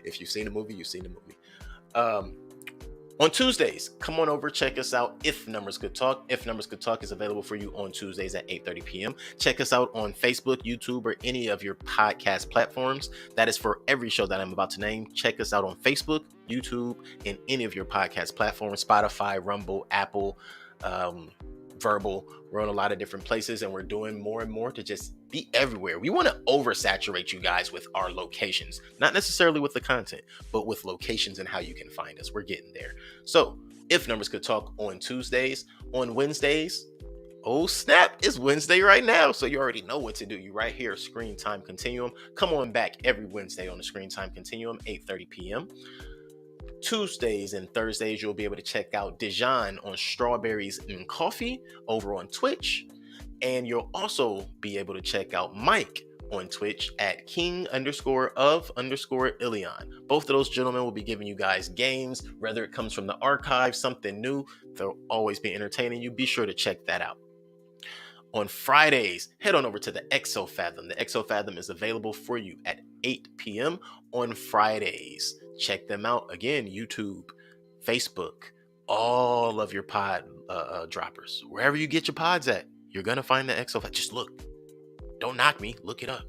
Speaker 1: If you've seen the movie, you've seen the movie. On Tuesdays, come on over, check us out. If Numbers Could Talk. If Numbers Could Talk is available for you on Tuesdays at 8:30 p.m. Check us out on Facebook, YouTube, or any of your podcast platforms. That is for every show that I'm about to name. Check us out on Facebook, YouTube, and any of your podcast platforms, Spotify, Rumble, Apple, Verbal. We're on a lot of different places, and we're doing more and more to just be everywhere. We want to oversaturate you guys with our locations, not necessarily with the content, but with locations and how you can find us. We're getting there. So If Numbers Could Talk on Tuesdays. On Wednesdays, oh snap, it's Wednesday right now, so you already know what to do. You right here, Screen Time Continuum. Come on back every Wednesday on the Screen Time Continuum, 8:30 p.m. Tuesdays and Thursdays, you'll be able to check out Dijon on Strawberries and Coffee over on Twitch. And you'll also be able to check out Mike on Twitch at King_of_Ilion. Both of those gentlemen will be giving you guys games, whether it comes from the archive, something new. They'll always be entertaining you. Be sure to check that out. On Fridays, head on over to the Exofathom. The Exofathom is available for you at 8 p.m. on Fridays. Check them out. Again, YouTube, Facebook, all of your pod droppers. Wherever you get your pods at, you're going to find the Exofathom. Just look. Don't knock me. Look it up.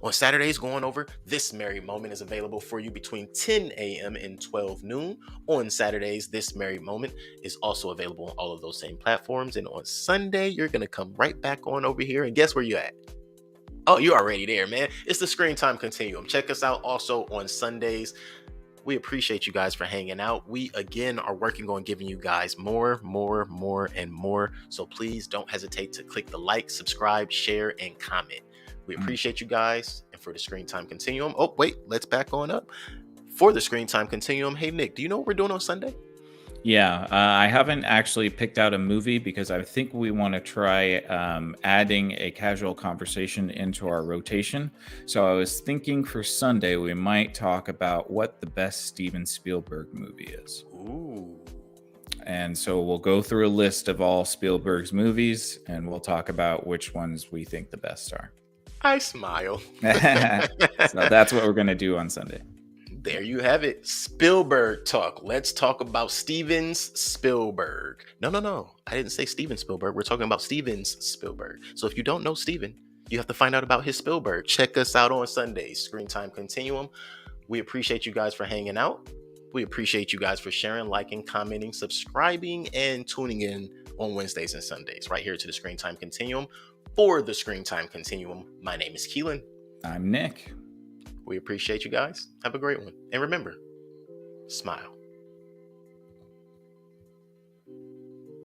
Speaker 1: On Saturdays, going over, This Merry Moment is available for you between 10 a.m. and 12 noon. On Saturdays, This Merry Moment is also available on all of those same platforms. And on Sunday, you're going to come right back on over here. And guess where you at? Oh, you're already there, man. It's the Screen Time Continuum. Check us out also on Sundays. We appreciate you guys for hanging out. We, again, are working on giving you guys more, and more. So please don't hesitate to click the like, subscribe, share, and comment. We appreciate you guys. And for the Screen Time Continuum, oh, wait, let's back on up. For the Screen Time Continuum, hey, Nick, do you know what we're doing on Sunday?
Speaker 2: Yeah, I haven't actually picked out a movie because I think we want to try adding a casual conversation into our rotation. So I was thinking for Sunday, we might talk about what the best Steven Spielberg movie is.
Speaker 1: Ooh.
Speaker 2: And so we'll go through a list of all Spielberg's movies, and we'll talk about which ones we think the best are.
Speaker 1: I smile.
Speaker 2: So that's what we're going to do on Sunday.
Speaker 1: There you have it. Spielberg talk. Let's talk about Steven Spielberg. No. I didn't say Steven Spielberg. We're talking about Steven Spielberg. So if you don't know Steven, you have to find out about his Spielberg. Check us out on Sundays, Screen Time Continuum. We appreciate you guys for hanging out. We appreciate you guys for sharing, liking, commenting, subscribing, and tuning in on Wednesdays and Sundays right here to the Screen Time Continuum. For the Screen Time Continuum, my name is Keelan.
Speaker 2: I'm Nick.
Speaker 1: We appreciate you guys. Have a great one. And remember, smile.